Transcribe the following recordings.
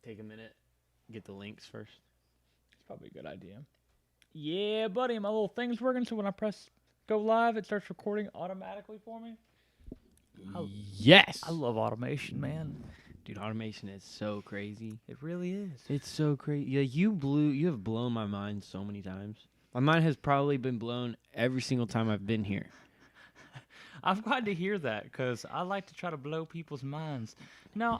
take a minute, get the links first. It's probably a good idea. Yeah, buddy, my little thing's working, so when I press go live, it starts recording automatically for me. Yes. I love automation, man. Dude, automation is so crazy. It really is. It's so crazy. Yeah, you have blown my mind so many times. My mind has probably been blown every single time I've been here. I'm glad to hear that because I like to try to blow people's minds. No,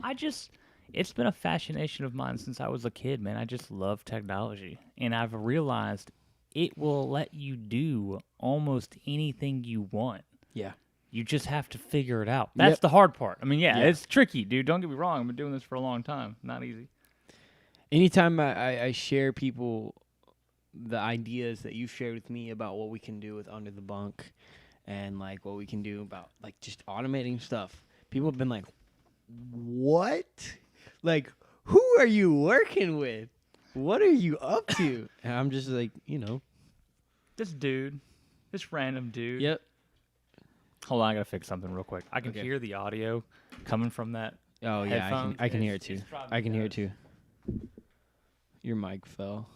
it's been a fascination of mine since I was a kid, man. I just love technology. And I've realized it will let you do almost anything you want. Yeah. You just have to figure it out. That's the hard part. I mean, yeah, it's tricky, dude. Don't get me wrong. I've been doing this for a long time. Not easy. Anytime I share people the ideas that you've shared with me about what we can do with Under the Bunk and like what we can do about like just automating stuff, people have been like, what? Like, who are you working with? What are you up to? And I'm just like, This dude, this random dude. Yep. Hold on, I gotta fix something real quick. I can hear the audio coming from that. Oh yeah, headphone. I can hear it too. I can hear it too. Your mic fell.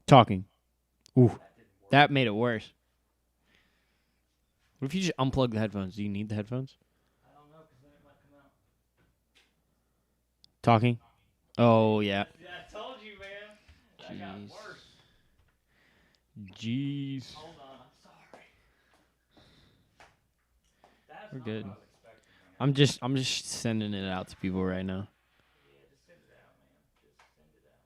Talking. Ooh, that made it worse. What if you just unplug the headphones? Do you need the headphones? I don't know, because then it might come out. Talking? Oh, yeah. Yeah, I told you, man. That got worse. Jeez. Hold on, I'm sorry. That's We're not good. what I was expecting, man. I'm just sending it out to people right now. Yeah, just send it out, man. Just send it out.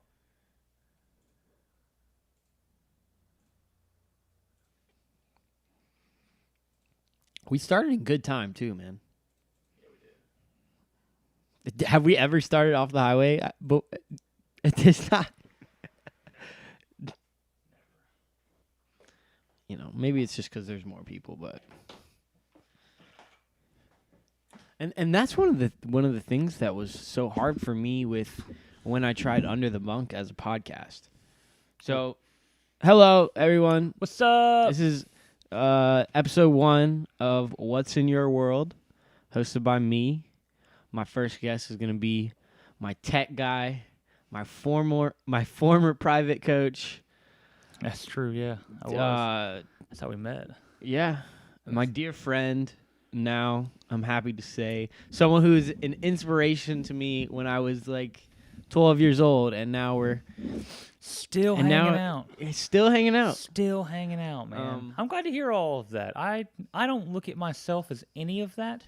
We started in good time too, man. Yeah, we did. Have we ever started off the highway? But it's not. Maybe it's just because there's more people, but. And that's one of the things that was so hard for me with when I tried Under the Bunk as a podcast. So, hello everyone. What's up? This is episode 1 of What's in Your World, hosted by me. My first guest is gonna be my tech guy, my former private coach. That's true, yeah. That's how we met. Yeah, my dear friend. Now, I'm happy to say, someone who is an inspiration to me when I was like 12 years old, and now we're still hanging out. Still hanging out. Still hanging out, man. I'm glad to hear all of that. I don't look at myself as any of that.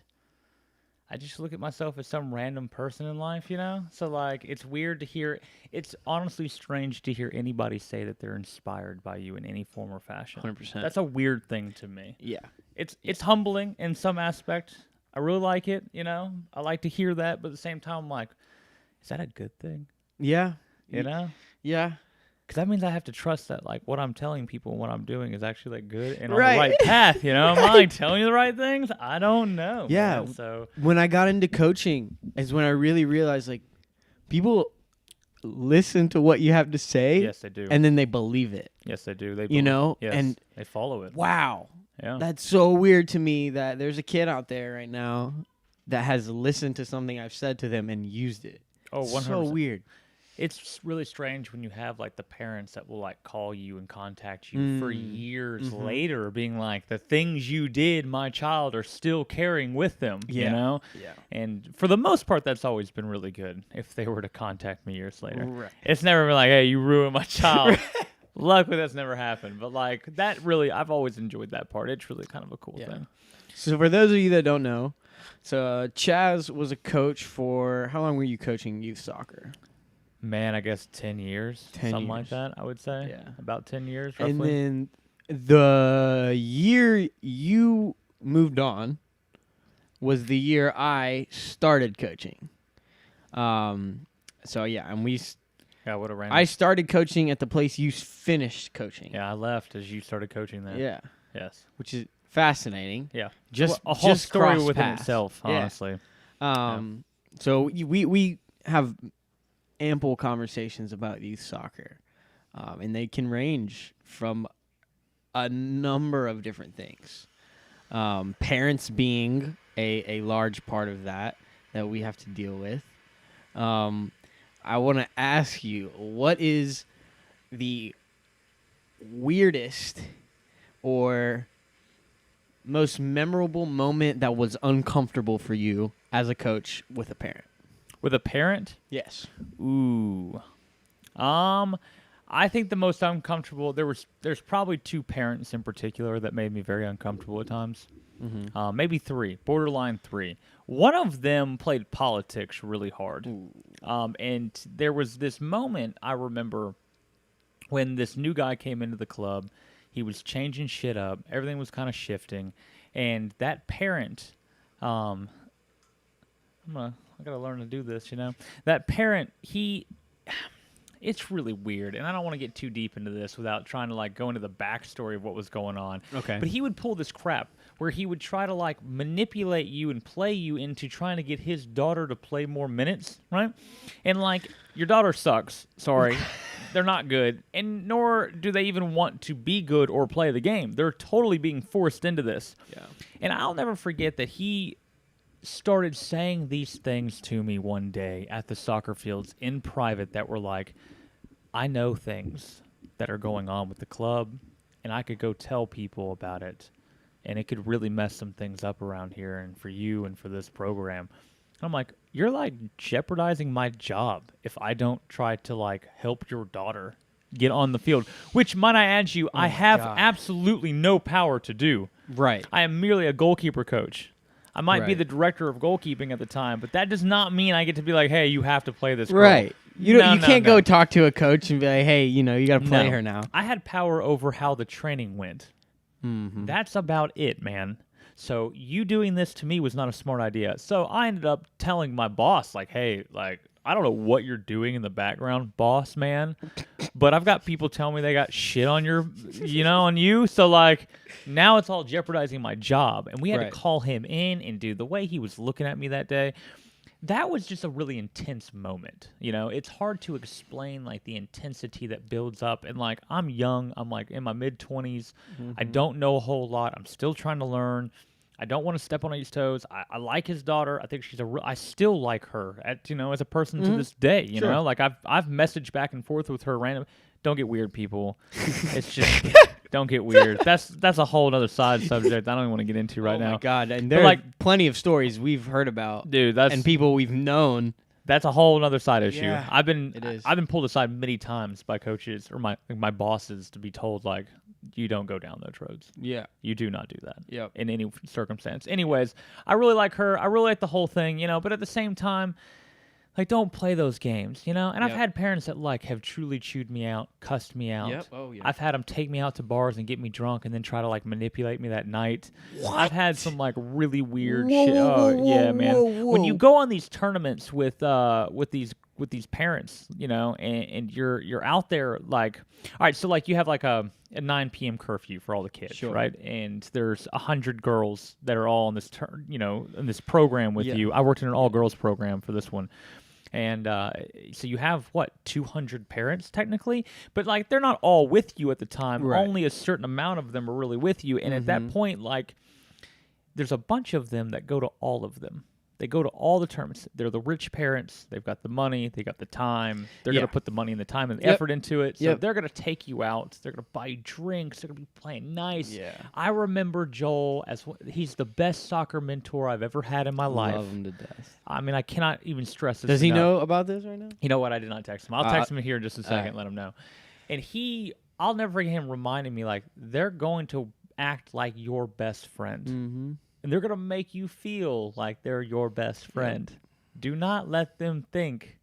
I just look at myself as some random person in life, So, like, it's weird to hear. It's honestly strange to hear anybody say that they're inspired by you in any form or fashion. 100%. That's a weird thing to me. Yeah. It's humbling in some aspect. I really like it, I like to hear that, but at the same time, I'm like, is that a good thing? Yeah. Yeah. Because that means I have to trust that, like, what I'm telling people and what I'm doing is actually, like, good and on the right path, Am I telling you the right things? I don't know. Yeah. Man, so when I got into coaching is when I really realized, like, people listen to what you have to say. Yes, they do. And then they believe it. Yes, they do. Yes, and they follow it. Wow. Yeah. That's so weird to me that there's a kid out there right now that has listened to something I've said to them and used it. Oh, 100%. So weird. It's really strange when you have, like, the parents that will, like, call you and contact you for years later being like, the things you did, my child, are still carrying with them, Yeah. And for the most part, that's always been really good if they were to contact me years later. Right. It's never been like, hey, you ruined my child. Luckily, that's never happened. But, like, that really, I've always enjoyed that part. It's really kind of a cool thing. So for those of you that don't know, Chazz was a coach for, how long were you coaching youth soccer? Man, I guess 10 years. 10 something years. like that, I would say. Yeah. About 10 years, roughly. And then the year you moved on was the year I started coaching. So, yeah, and Yeah, what a random. I started coaching at the place you finished coaching. Yeah, I left as you started coaching there. Yeah. Yes. Which is fascinating. Yeah. Just a whole just story cross within paths. itself, Yeah. honestly. So we have ample conversations about youth soccer, and they can range from a number of different things. Parents being a large part of that we have to deal with. I want to ask you, what is the weirdest or most memorable moment that was uncomfortable for you as a coach with a parent? With a parent? Yes. Ooh. I think the most uncomfortable, there's probably 2 parents in particular that made me very uncomfortable at times. Mm-hmm. Maybe 3, borderline 3. One of them played politics really hard. And there was this moment I remember when this new guy came into the club. He was changing shit up. Everything was kind of shifting. And that parent, I gotta learn to do this, That parent, it's really weird, and I don't want to get too deep into this without trying to go into the backstory of what was going on. Okay. But he would pull this crap where he would try to manipulate you and play you into trying to get his daughter to play more minutes, right? And your daughter sucks. Sorry. They're not good, and nor do they even want to be good or play the game. They're totally being forced into this. Yeah. And I'll never forget that he started saying these things to me one day at the soccer fields in private that were I know things that are going on with the club, and I could go tell people about it, and it could really mess some things up around here and for you and for this program. And I'm like, you're jeopardizing my job if I don't try to help your daughter get on the field, which, might I add you, I have absolutely no power to do. Right. I am merely a goalkeeper coach. I might be Right. the director of goalkeeping at the time, but that does not mean I get to be hey, you have to play this girl. Right. You can't no. go talk to a coach and be like, hey, you got to play No. her now. I had power over how the training went. Mm-hmm. That's about it, man. So you doing this to me was not a smart idea. So I ended up telling my boss, hey, I don't know what you're doing in the background, boss man, but I've got people telling me they got shit on on you. So now it's all jeopardizing my job. And we had to call him in, and dude, the way he was looking at me that day, that was just a really intense moment. It's hard to explain the intensity that builds up. And I'm young, I'm in my mid-20s. Mm-hmm. I don't know a whole lot. I'm still trying to learn. I don't want to step on his toes. I like his daughter. I think she's I still like her as a person to this day, you know? I've messaged back and forth with her random. Don't get weird, people. It's just don't get weird. That's a whole other side subject I don't even want to get into right now. Oh my god. And there are plenty of stories we've heard about. Dude, and people we've known. That's a whole other side issue. Yeah, I've been pulled aside many times by coaches or my bosses to be told you don't go down those roads. Yeah. You do not do that. Yep. In any circumstance. Anyways, I really like her. I really like the whole thing, but at the same time, don't play those games, And I've had parents that have truly chewed me out, cussed me out. Yep. Oh yeah. I've had them take me out to bars and get me drunk and then try to manipulate me that night. What? I've had some really weird Whoa, shit. whoa, Oh whoa, yeah, man. whoa, When you whoa. go on these tournaments with these parents, and you're out there all right, so you have a 9 p.m. curfew for all the kids, Sure. right? And there's 100 girls that are all in this in this program with Yeah. you. I worked in an all girls program for this one. And so you have 200 parents technically, but they're not all with you at the time. Right. Only a certain amount of them are really with you, and at that point, there's a bunch of them that go to all of them. They go to all the tournaments. They're the rich parents. They've got the money. They got the time. They're going to put the money and the time and the effort into it. So they're going to take you out. They're going to buy you drinks. They're going to be playing nice. Yeah. I remember Joel he's the best soccer mentor I've ever had in my life. Love him to death. I mean, I cannot even stress this Does he enough. know about this right now? You know what? I did not text him. I'll text him here in just a second, right. let him know. And I'll never forget him reminding me, they're going to act like your best friend. Mm-hmm. And they're going to make you feel like they're your best friend. Yeah. Do not let them think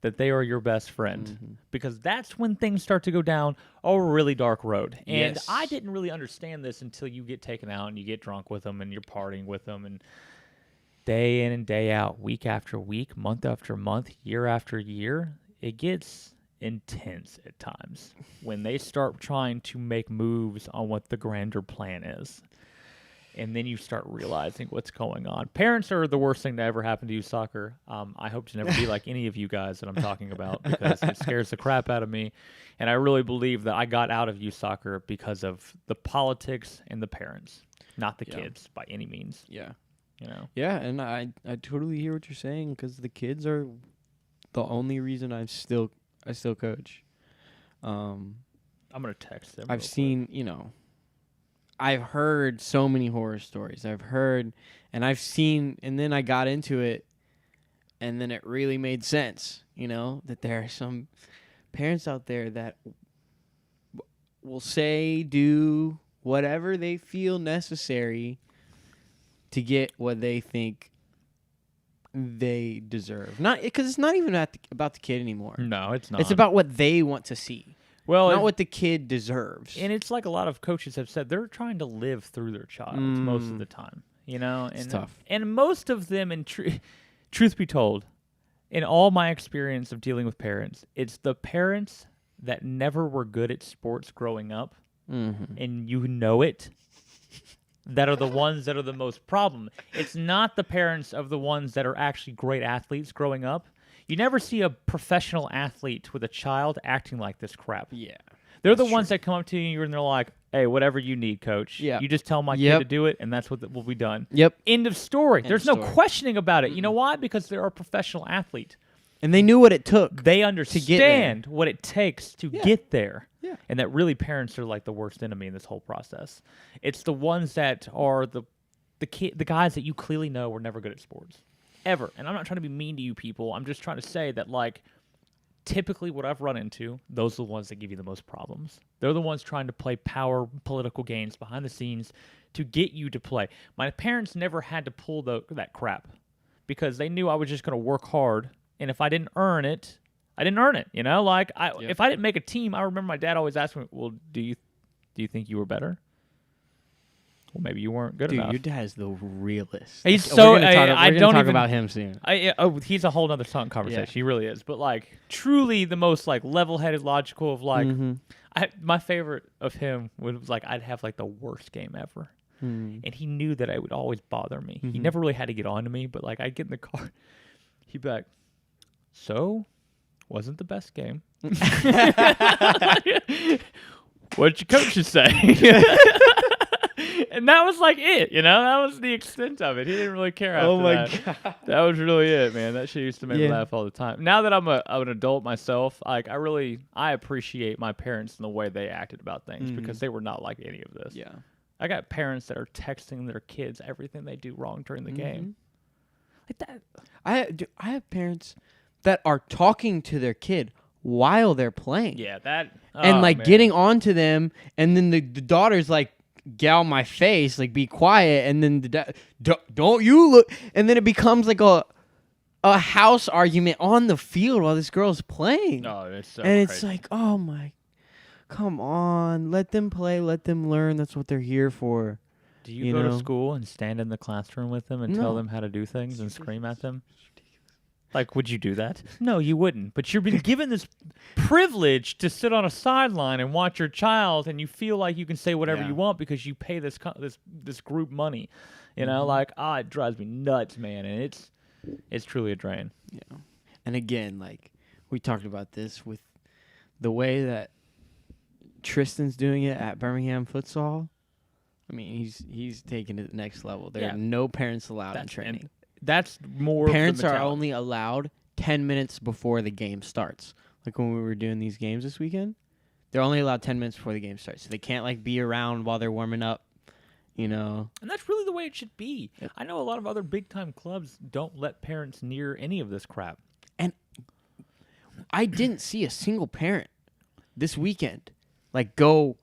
that they are your best friend, because that's when things start to go down a really dark road. And I didn't really understand this until you get taken out and you get drunk with them and you're partying with them, and day in and day out, week after week, month after month, year after year, it gets intense at times when they start trying to make moves on what the grander plan is. and then you start realizing what's going on. Parents are the worst thing to ever happen to youth soccer. I hope to never be like any of you guys that I'm talking about because it scares the crap out of me. And I really believe that I got out of youth soccer because of the politics and the parents, not the kids by any means. Yeah. You know? Yeah, and I totally hear what you're saying because the kids are the only reason I still coach. I'm gonna text them. I've seen, I've heard so many horror stories. I've heard, and I've seen, and then I got into it, and then it really made sense, that there are some parents out there that will say, do whatever they feel necessary to get what they think they deserve. Not because it's not even about the kid anymore. No, it's not. It's about what they want to see. Well, not what the kid deserves. And it's like a lot of coaches have said, they're trying to live through their child most of the time. And it's tough. And most of them, truth be told, in all my experience of dealing with parents, it's the parents that never were good at sports growing up, and you know it, that are the ones that are the most problem. It's not the parents of the ones that are actually great athletes growing up. You never see a professional athlete with a child acting like this crap. Yeah. They're the ones that come up to you and they're like, hey, whatever you need, coach. Yeah. You just tell my kid to do it, and that's what will be done. Yep. End of story. There's no story. questioning about it. You know why? Because they're a professional athlete. And they knew what it took. They understand what it takes to get there. Yeah. And that really parents are like the worst enemy in this whole process. It's the ones that are the guys that you clearly know were never good at sports. Ever. And I'm not trying to be mean to you people. I'm just trying to say that, like, typically what I've run into, those are the ones that give you the most problems. They're the ones trying to play power political games behind the scenes to get you to play. My parents never had to pull that crap because they knew I was just going to work hard. And if I didn't earn it, I didn't earn it. If I didn't make a team, I remember my dad always asked me, well, do you think you were better? Well, maybe you weren't good enough. Dude, your dad's the realist. He's so. We're gonna talk about him soon. He's a whole other conversation. Yeah. He really is. But like, truly, the most like level-headed, logical of like. My favorite of him was like I'd have like the worst game ever, and he knew that it would always bother me. He never really had to get on to me, but like I'd get in the car, he'd be like, "So, wasn't the best game." What'd your coaches say? And that was like it, that was the extent of it. He didn't really care after that. God. That was really it, man. That shit used to make me laugh all the time. Now that I'm an adult myself, like I appreciate my parents and the way they acted about things because they were not like any of this. Yeah. I got parents that are texting their kids everything they do wrong during the game. Like that. I have parents that are talking to their kid while they're playing. Yeah, that and getting on to them, and then the daughter's like, get out my face, like be quiet, and then don't you look, and then it becomes like a house argument on the field while this girl's playing. Oh, it's so and crazy. It's like, oh my, come on, let them play, let them learn. That's what they're here for. Do you go to school and stand in the classroom with them and tell them how to do things and scream at them? Like, would you do that? No, you wouldn't. But you've been given this privilege to sit on a sideline and watch your child, and you feel like you can say whatever you want because you pay this group money. It drives me nuts, man, and it's truly a drain. Yeah. And again, like we talked about this with the way that Tristan's doing it at Birmingham Futsal. I mean, he's taking it to the next level. There are no parents allowed in training. That's more. Parents are only allowed 10 minutes before the game starts. Like when we were doing these games this weekend, they're only allowed 10 minutes before the game starts. So they can't like be around while they're warming up, And that's really the way it should be. Yep. I know a lot of other big time clubs don't let parents near any of this crap. And I didn't see a single parent this weekend like go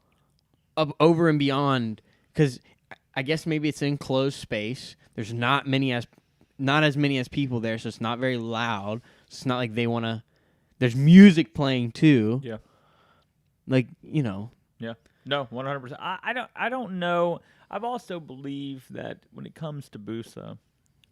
up over and beyond, because I guess maybe it's an enclosed space. There's not as many as people there, so it's not very loud. It's not like they want to. There's music playing too. Yeah. Yeah. No, 100%. I don't know. I've also believed that when it comes to Busa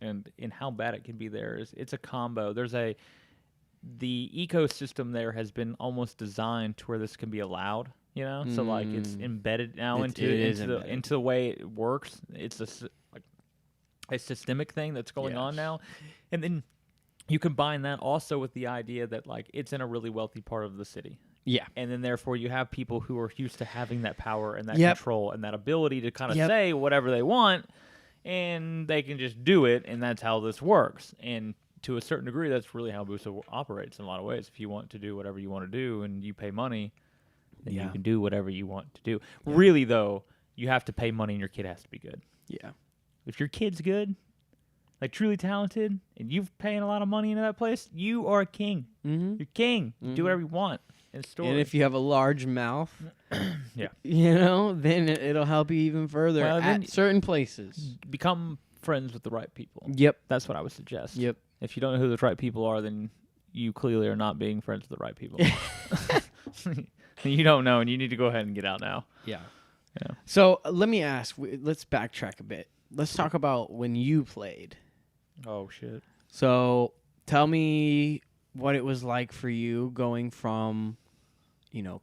and in how bad it can be there, it's a combo. The ecosystem there has been almost designed to where this can be allowed. you know. So like it's embedded now into the way it works. It's a systemic thing that's going on now, and then you combine that also with the idea that like it's in a really wealthy part of the city. Yeah. And then therefore you have people who are used to having that power and that control and that ability to kind of say whatever they want, and they can just do it, and that's how this works. And to a certain degree, that's really how Busa operates in a lot of ways. If you want to do whatever you want to do and you pay money, then you can do whatever you want to do. Yeah. Really, though, you have to pay money and your kid has to be good. Yeah. If your kid's good, like truly talented, and you're paying a lot of money into that place, you are a king. Mm-hmm. You're king. You do whatever you want. And if you have a large mouth, yeah, you know, then it'll help you even further at certain places. Become friends with the right people. Yep. That's what I would suggest. Yep. If you don't know who the right people are, then you clearly are not being friends with the right people. You don't know, and you need to go ahead and get out now. Yeah. So let me ask, let's backtrack a bit. Let's talk about when you played. Oh, shit. So tell me what it was like for you going from, you know,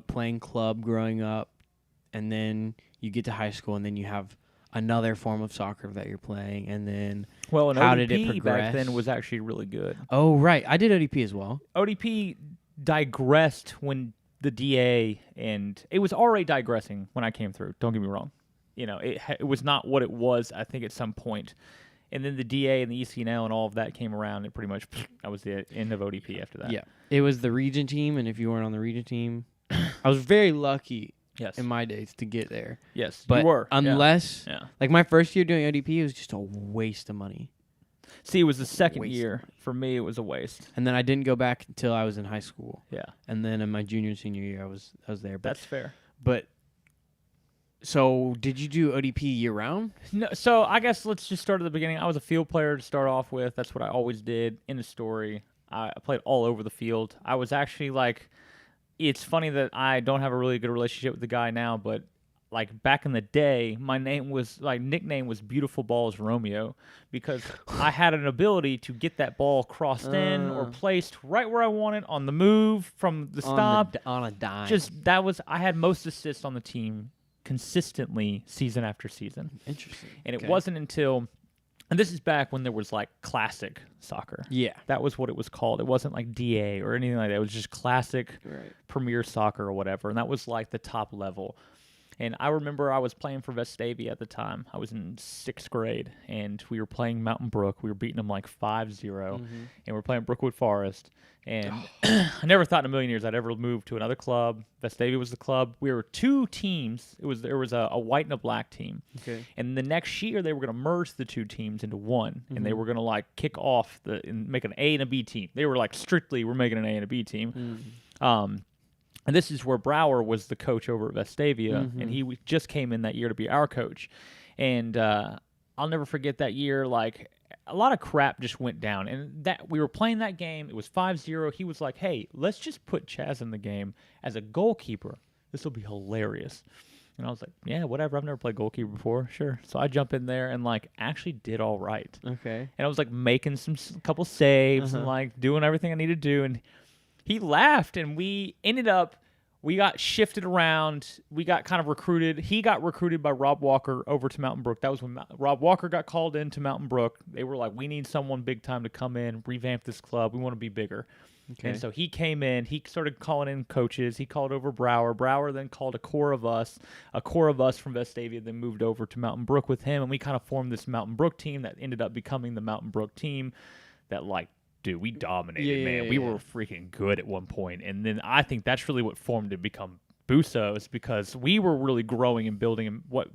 playing club growing up, and then you get to high school, and then you have another form of soccer that you're playing, and then how ODP did it progress? Back then was actually really good. Oh, right. I did ODP as well. ODP digressed when the DA, and it was already digressing when I came through. Don't get me wrong. You know, it was not what it was, I think, at some point. And then the DA and the ECNL and all of that came around, and pretty much that was the end of ODP after that. Yeah. It was the region team, and if you weren't on the region team, I was very lucky in my days to get there. Yes, but you were. Unless, like my first year doing ODP, it was just a waste of money. See, it was the second year. For me, it was a waste. And then I didn't go back until I was in high school. Yeah. And then in my junior and senior year, I was there. But, that's fair. But so did you do ODP year round? No. So I guess let's just start at the beginning. I was a field player to start off with. That's what I always did. In the story, I played all over the field. I was actually like, it's funny that I don't have a really good relationship with the guy now, but like back in the day, my nickname was Beautiful Balls Romeo, because I had an ability to get that ball crossed in or placed right where I wanted on the move from the stop on a dime. I had most assists on the team consistently season after season. Interesting. And it wasn't until, and this is back when there was like classic soccer. Yeah. That was what it was called. It wasn't like DA or anything like that. It was just classic Premier Soccer or whatever. And that was like the top level. And I remember I was playing for Vestavia at the time. I was in 6th grade, and we were playing Mountain Brook. We were beating them like 5-0, and we were playing Brookwood Forest. And I never thought in a million years I'd ever move to another club. Vestavia was the club. We were 2 teams. There was a white and a black team. Okay. And the next year they were going to merge the 2 teams into one, and they were going to like kick off and make an A and a B team. They were like strictly we're making an A and a B team. And this is where Brower was the coach over at Vestavia, and he just came in that year to be our coach. And I'll never forget that year. Like, a lot of crap just went down. And that we were playing that game. It was 5-0. He was like, hey, let's just put Chazz in the game as a goalkeeper. This will be hilarious. And I was like, yeah, whatever. I've never played goalkeeper before. Sure. So I jump in there and, like, actually did all right. Okay. And I was, like, making couple saves and, like, doing everything I needed to do. And he laughed, and we got shifted around. We got kind of recruited. He got recruited by Rob Walker over to Mountain Brook. That was when Rob Walker got called into Mountain Brook. They were like, we need someone big time to come in, revamp this club. We want to be bigger. Okay. And so he came in. He started calling in coaches. He called over Brower. Brower then called a core of us from Vestavia, then moved over to Mountain Brook with him, and we kind of formed this Mountain Brook team that ended up becoming the Mountain Brook team that, like, dude, we dominated, man. We were freaking good at one point. And then I think that's really what formed to become Busa, because we were really growing and building. And what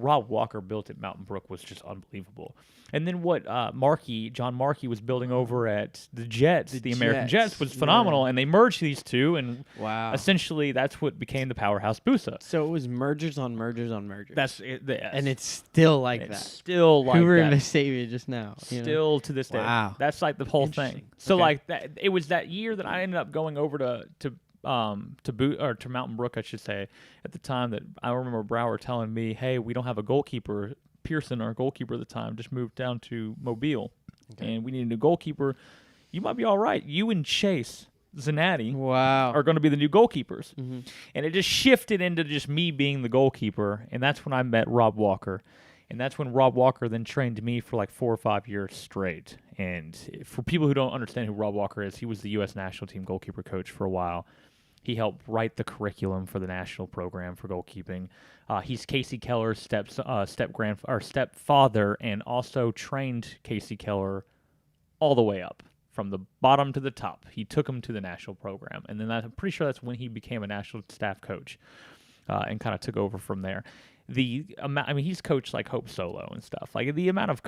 Rob Walker built at Mountain Brook was just unbelievable. And then what John Markey was building over at the Jets, the American Jets, was phenomenal. Yeah. And they merged these two, and essentially that's what became the powerhouse Busa. So it was mergers on mergers on mergers. That's it. Yes. And it's still like that. Still like Hoover that. and Vestavia just now. Still to this day. Wow. That's like the whole thing. So like that, it was that year that I ended up going over to Mountain Brook, I should say, at the time, that I remember Brower telling me, hey, we don't have a goalkeeper. Pearson, our goalkeeper at the time, just moved down to Mobile, and we need a new goalkeeper. You might be all right. You and Chase Zanatti Wow. are going to be the new goalkeepers. Mm-hmm. And it just shifted into just me being the goalkeeper. And that's when I met Rob Walker. And that's when Rob Walker then trained me for like 4 or 5 years straight. And for people who don't understand who Rob Walker is, he was the U.S. national team goalkeeper coach for a while. He helped write the curriculum for the national program for goalkeeping. He's Casey Keller's stepfather, and also trained Casey Keller all the way up from the bottom to the top. He took him to the national program, and then I'm pretty sure that's when he became a national staff coach, and kind of took over from there. The amount, I mean, he's coached like Hope Solo and stuff. Like the amount of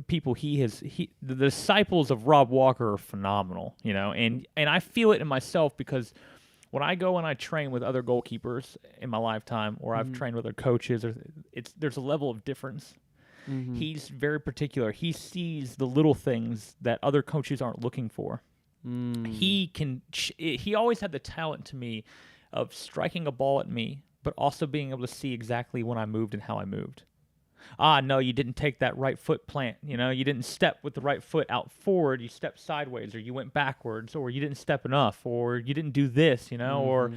people the disciples of Rob Walker are phenomenal, you know. And I feel it in myself because when I go and I train with other goalkeepers in my lifetime, or I've trained with other coaches, there's a level of difference. Mm-hmm. He's very particular. He sees the little things that other coaches aren't looking for. He always had the talent to me of striking a ball at me, but also being able to see exactly when I moved and how I moved. No, you didn't take that right foot plant. You know, you didn't step with the right foot out forward. You stepped sideways, or you went backwards, or you didn't step enough, or you didn't do this, you know, or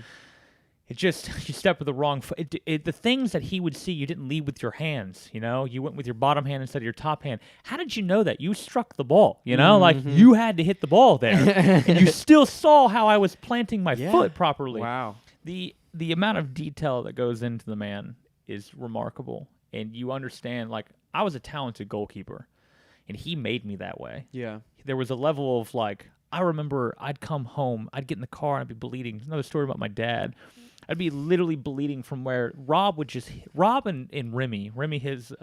it just, you stepped with the wrong foot. The things that he would see, you didn't lead with your hands, you know, you went with your bottom hand instead of your top hand. How did you know that? You struck the ball, you know, like you had to hit the ball there. And you still saw how I was planting my foot properly. Wow. The amount of detail that goes into the man is remarkable. And you understand, like, I was a talented goalkeeper, and he made me that way. Yeah. There was a level of, like, I remember I'd come home, I'd get in the car, and I'd be bleeding. There's another story about my dad. I'd be literally bleeding from where Rob and Remy. Remy is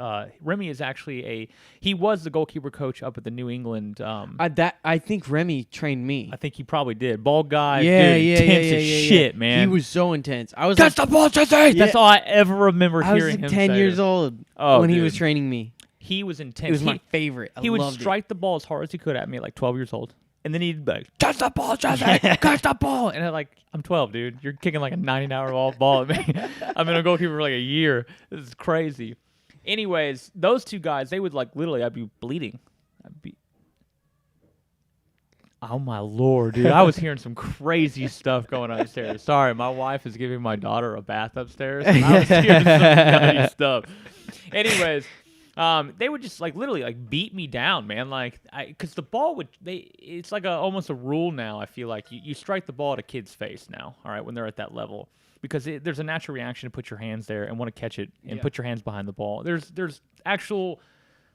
actually he was the goalkeeper coach up at the New England. I think Remy trained me. I think he probably did. Bald guy, intense as shit, man. He was so intense. I was catch the ball, Chazzy! That's all I ever remember hearing him say. I was 10 years old when he was training me. He was intense. It was my favorite. He would strike the ball as hard as he could at me at like 12 years old. And then he'd be like, catch the ball, Chazzy! Catch the ball! And I'm like, I'm 12, dude. You're kicking like a 90-hour ball at me. I've been a goalkeeper for like a year. This is crazy. Anyways, those two guys, they would like literally, I'd be bleeding. Oh, my Lord, dude. I was hearing some crazy stuff going on upstairs. Sorry, my wife is giving my daughter a bath upstairs. And I was hearing some nutty stuff. Anyways. They would just like literally like beat me down, man. Like, because the ball it's like almost a rule now. I feel like you strike the ball at a kid's face now. All right, when they're at that level, because there's a natural reaction to put your hands there and want to catch it and put your hands behind the ball. There's actual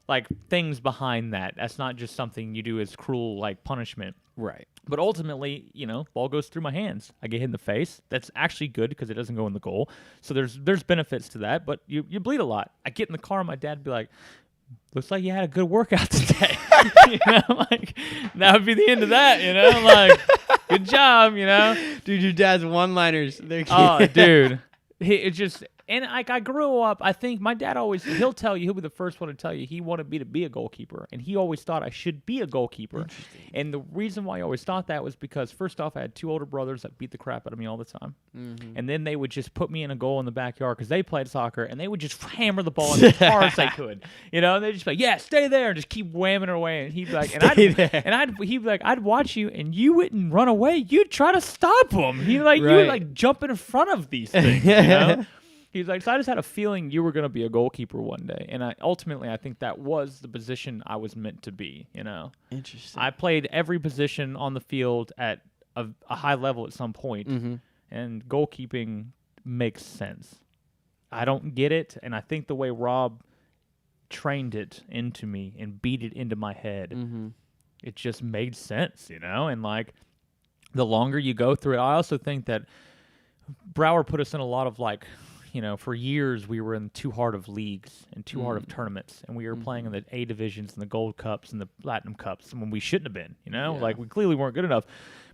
like things behind that. That's not just something you do as cruel like punishment. Right. But ultimately, you know, ball goes through my hands. I get hit in the face. That's actually good because it doesn't go in the goal. So there's benefits to that, but you bleed a lot. I get in the car and my dad would be like, looks like you had a good workout today. You know, like that would be the end of that, you know? Like, good job, you know? Dude, your dad's one-liners. Oh, dude. It just... And I grew up, I think my dad he'll be the first one to tell you he wanted me to be a goalkeeper. And he always thought I should be a goalkeeper. And the reason why I always thought that was because, first off, I had 2 older brothers that beat the crap out of me all the time. Mm-hmm. And then they would just put me in a goal in the backyard because they played soccer. And they would just hammer the ball in as hard as they could. You know, and they'd just be like, yeah, stay there. And just keep whamming it away. And he'd be like, he'd be like, I'd watch you and you wouldn't run away. You'd try to stop him. You would like jump in front of these things, you know? He's like, so I just had a feeling you were going to be a goalkeeper one day. And I think that was the position I was meant to be, you know. Interesting. I played every position on the field at a high level at some point. Mm-hmm. And goalkeeping makes sense. I don't get it. And I think the way Rob trained it into me and beat it into my head, it just made sense, you know. And like the longer you go through it, I also think that Brower put us in a lot of like, you know, for years we were in too hard of leagues and too hard of tournaments, and we were playing in the A divisions and the Gold Cups and the Platinum Cups when we shouldn't have been, you know? Like, we clearly weren't good enough.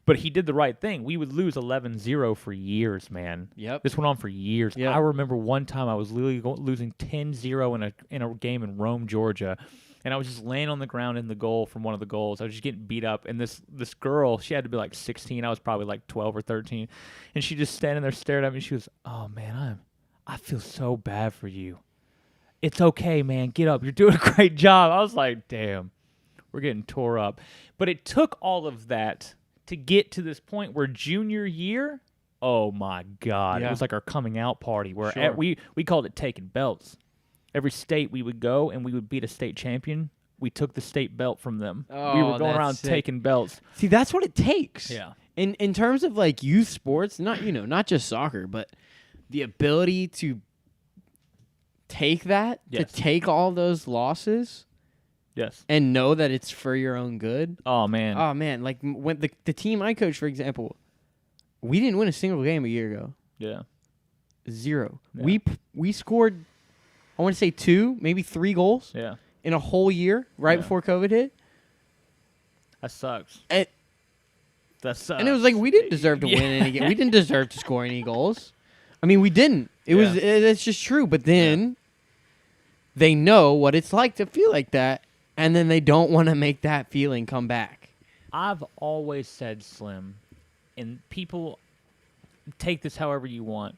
But he did the right thing. We would lose 11-0 for years, man. Yep. This went on for years. Yep. I remember one time I was literally losing 10-0 in a game in Rome, Georgia, and I was just laying on the ground in the goal from one of the goals. I was just getting beat up, and this girl, she had to be like 16. I was probably like 12 or 13, and she just standing there staring at me. She goes, "Oh, man, I feel so bad for you. It's okay, man. Get up. You're doing a great job." I was like, damn, we're getting tore up. But it took all of that to get to this point where junior year, oh my God, it was like our coming out party where we called it taking belts. Every state we would go and we would beat a state champion. We took the state belt from them. Oh, we were going around taking belts. See, that's what it takes. Yeah. In terms of like youth sports, not just soccer, but the ability to take that, to take all those losses. Yes. And know that it's for your own good. Oh, man. Oh, man. Like, when the team I coach, for example, we didn't win a single game a year ago. Yeah. 0. Yeah. We scored, I want to say 2, maybe 3 goals in a whole year before COVID hit. That sucks. That sucks. And it was like, we didn't deserve to win any game. We didn't deserve to score any goals. I mean, we didn't. It's just true. But then they know what it's like to feel like that. And then they don't want to make that feeling come back. I've always said, Slim, and people take this however you want,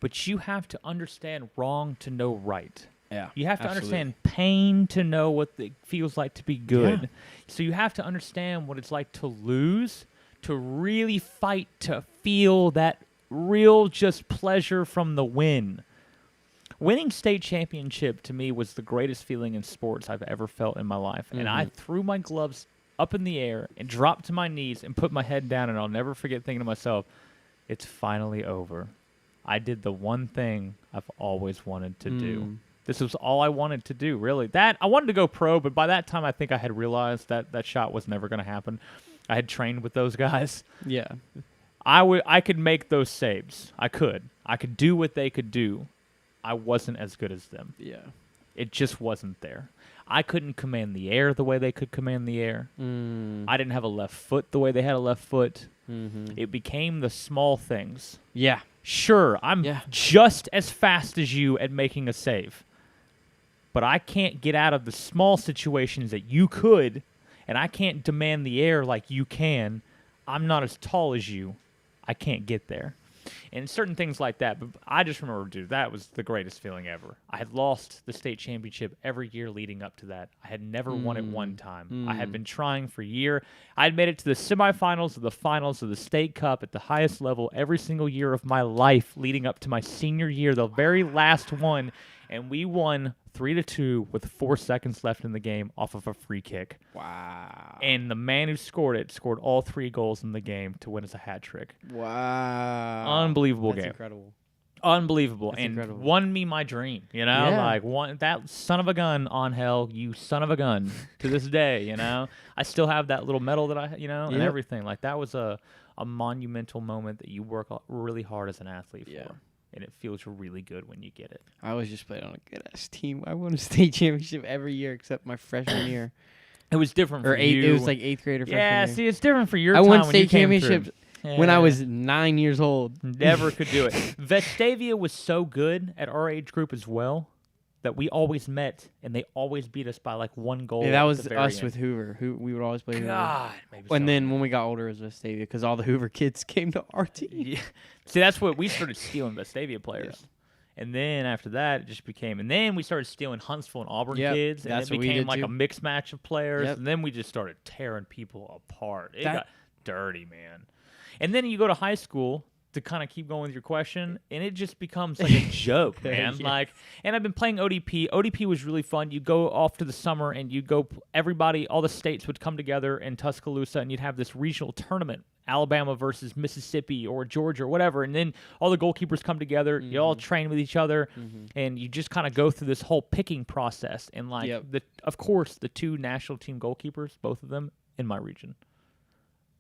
but you have to understand wrong to know right. Yeah, you have to understand pain to know what it feels like to be good. Yeah. So you have to understand what it's like to lose, to really fight, to feel that real just pleasure from the win. Winning state championship to me was the greatest feeling in sports I've ever felt in my life. Mm-hmm. And I threw my gloves up in the air and dropped to my knees and put my head down, and I'll never forget thinking to myself, it's finally over. I did the one thing I've always wanted to do. This was all I wanted to do, really. I wanted to go pro, but by that time I think I had realized that that shot was never going to happen. I had trained with those guys. Yeah. I could make those saves. I could do what they could do. I wasn't as good as them. Yeah. It just wasn't there. I couldn't command the air the way they could command the air. I didn't have a left foot the way they had a left foot. It became the small things. Yeah. Sure, I'm just as fast as you at making a save. But I can't get out of the small situations that you could, and I can't demand the air like you can. I'm not as tall as you. I can't get there. And certain things like that. But I just remember, dude, that was the greatest feeling ever. I had lost the state championship every year leading up to that. I had never won it one time. I had been trying for a year. I had made it to the semifinals of the finals of the state cup at the highest level every single year of my life leading up to my senior year, the very last one. And we won 3-2 with 4 seconds left in the game off of a free kick. Wow. And the man who scored it scored all 3 goals in the game to win as a hat trick. Wow. Unbelievable That's game. Incredible. Unbelievable. That's and incredible. Won me my dream, you know? Yeah. Like, that son of a gun on hell, you son of a gun, to this day, you know? I still have that little medal that and everything. Like, that was a monumental moment that you work really hard as an athlete for. And it feels really good when you get it. I always just played on a good-ass team. I won a state championship every year except my freshman year. It was different for you. It was like 8th grade or freshman year. Yeah, see, it's different for your time. I won when state you came championships when I was 9 years old. Never could do it. Vestavia was so good at our age group as well that we always met, and they always beat us by like 1 goal. Yeah, that was us with Hoover. We would always play God, Hoover. And then when we got older, it was Vestavia because all the Hoover kids came to our team. Yeah. See, that's what we started stealing Vestavia players. Yeah. And then after that, it just became, and then we started stealing Huntsville and Auburn kids, and it became like a mixed match of players. And then we just started tearing people apart. It got dirty, man. And then you go to high school to kind of keep going with your question, and it just becomes like a joke, man. Like, and I've been playing ODP. ODP was really fun. You go off to the summer, and you go. Everybody, all the states would come together in Tuscaloosa, and you'd have this regional tournament. Alabama versus Mississippi or Georgia or whatever, and then all the goalkeepers come together, you all train with each other, and you just kind of go through this whole picking process, and like, of course, the 2 national team goalkeepers, both of them in my region.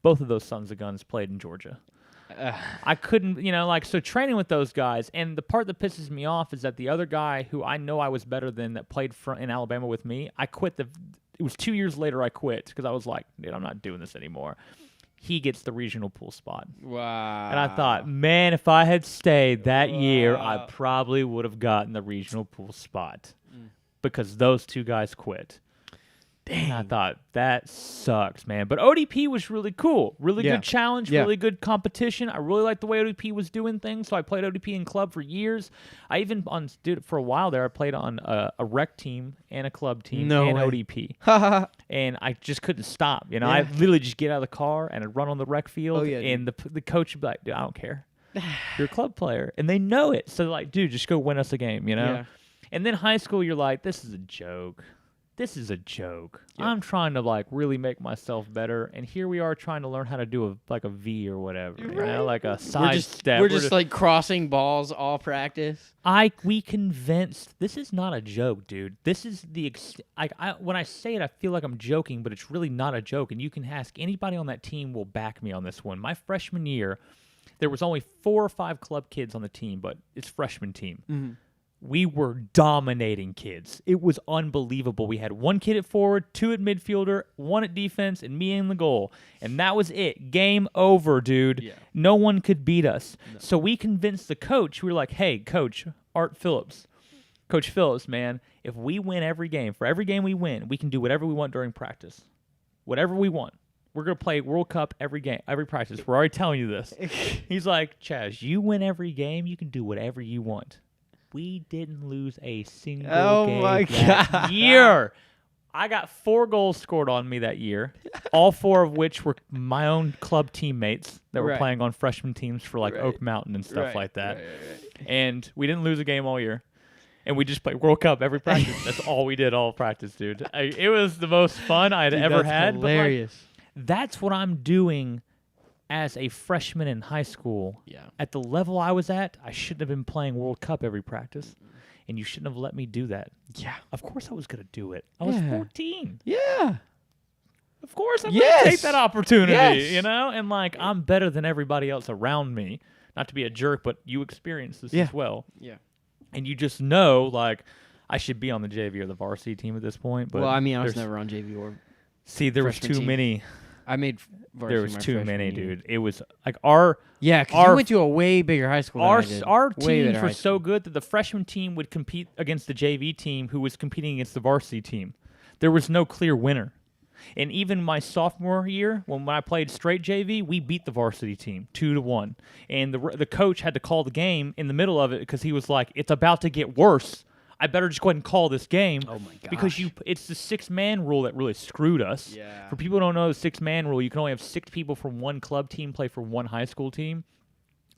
Both of those sons of guns played in Georgia. I couldn't, so training with those guys, and the part that pisses me off is that the other guy who I know I was better than that played in Alabama with me, I quit it was 2 years later I quit because I was like, dude, I'm not doing this anymore. He gets the regional pool spot. Wow. And I thought, man, if I had stayed that year, I probably would have gotten the regional pool spot because those 2 guys quit. And I thought, that sucks, man. But ODP was really cool. Really good challenge, really good competition. I really liked the way ODP was doing things, so I played ODP in club for years. I even, for a while there, I played on a rec team and a club team and ODP. And I just couldn't stop. You know, I literally just get out of the car and I'd run on the rec field, and the coach would be like, dude, I don't care. You're a club player. And they know it. So, like, dude, just go win us a game, you know? Yeah. And then high school, you're like, this is a joke. This is a joke. Yep. I'm trying to like really make myself better, and here we are trying to learn how to do a V or whatever, you know, like a side step. We're just like crossing balls all practice. We convinced this is not a joke, dude. This is when I say it, I feel like I'm joking, but it's really not a joke. And you can ask anybody on that team will back me on this one. My freshman year, there was only 4 or 5 club kids on the team, but it's freshman team. Mm-hmm. We were dominating kids. It was unbelievable. We had 1 kid at forward, 2 at midfielder, 1 at defense, and me in the goal. And that was it. Game over, dude. Yeah. No one could beat us. No. So we convinced the coach. We were like, hey, Coach Coach Phillips, man, if we win every game, for every game we win, we can do whatever we want during practice. Whatever we want. We're going to play World Cup every game, every practice. We're already telling you this. He's like, Chazz, you win every game, you can do whatever you want. We didn't lose a single game that year. I got 4 goals scored on me that year, all 4 of which were my own club teammates that were playing on freshman teams for like Oak Mountain and stuff like that. And we didn't lose a game all year. And we just played World Cup every practice. That's all we did all practice, dude. It was the most fun I'd ever had. Hilarious. But like, that's what I'm doing as a freshman in high school. Yeah. At the level I was at, I shouldn't have been playing World Cup every practice. And you shouldn't have let me do that. Yeah. Of course I was going to do it. I was 14. Yeah. Of course I'm going to take that opportunity, you know? And, like, I'm better than everybody else around me. Not to be a jerk, but you experienced this as well. Yeah. And you just know, like, I should be on the JV or the varsity team at this point. But well, I mean, I was never on JV or see, there was too many. I made varsity. There was too many, year. dude. It was like our because you went to a way bigger high school. Our teams were so good that the freshman team would compete against the JV team, who was competing against the varsity team. There was no clear winner. And even my sophomore year, when I played straight JV, we beat the varsity team 2-1. And the coach had to call the game in the middle of it because he was like, "It's about to get worse. I better just go ahead and call this game." Oh my gosh. Because it's the 6-man rule that really screwed us. Yeah. For people who don't know the 6-man rule, you can only have 6 people from one club team play for one high school team.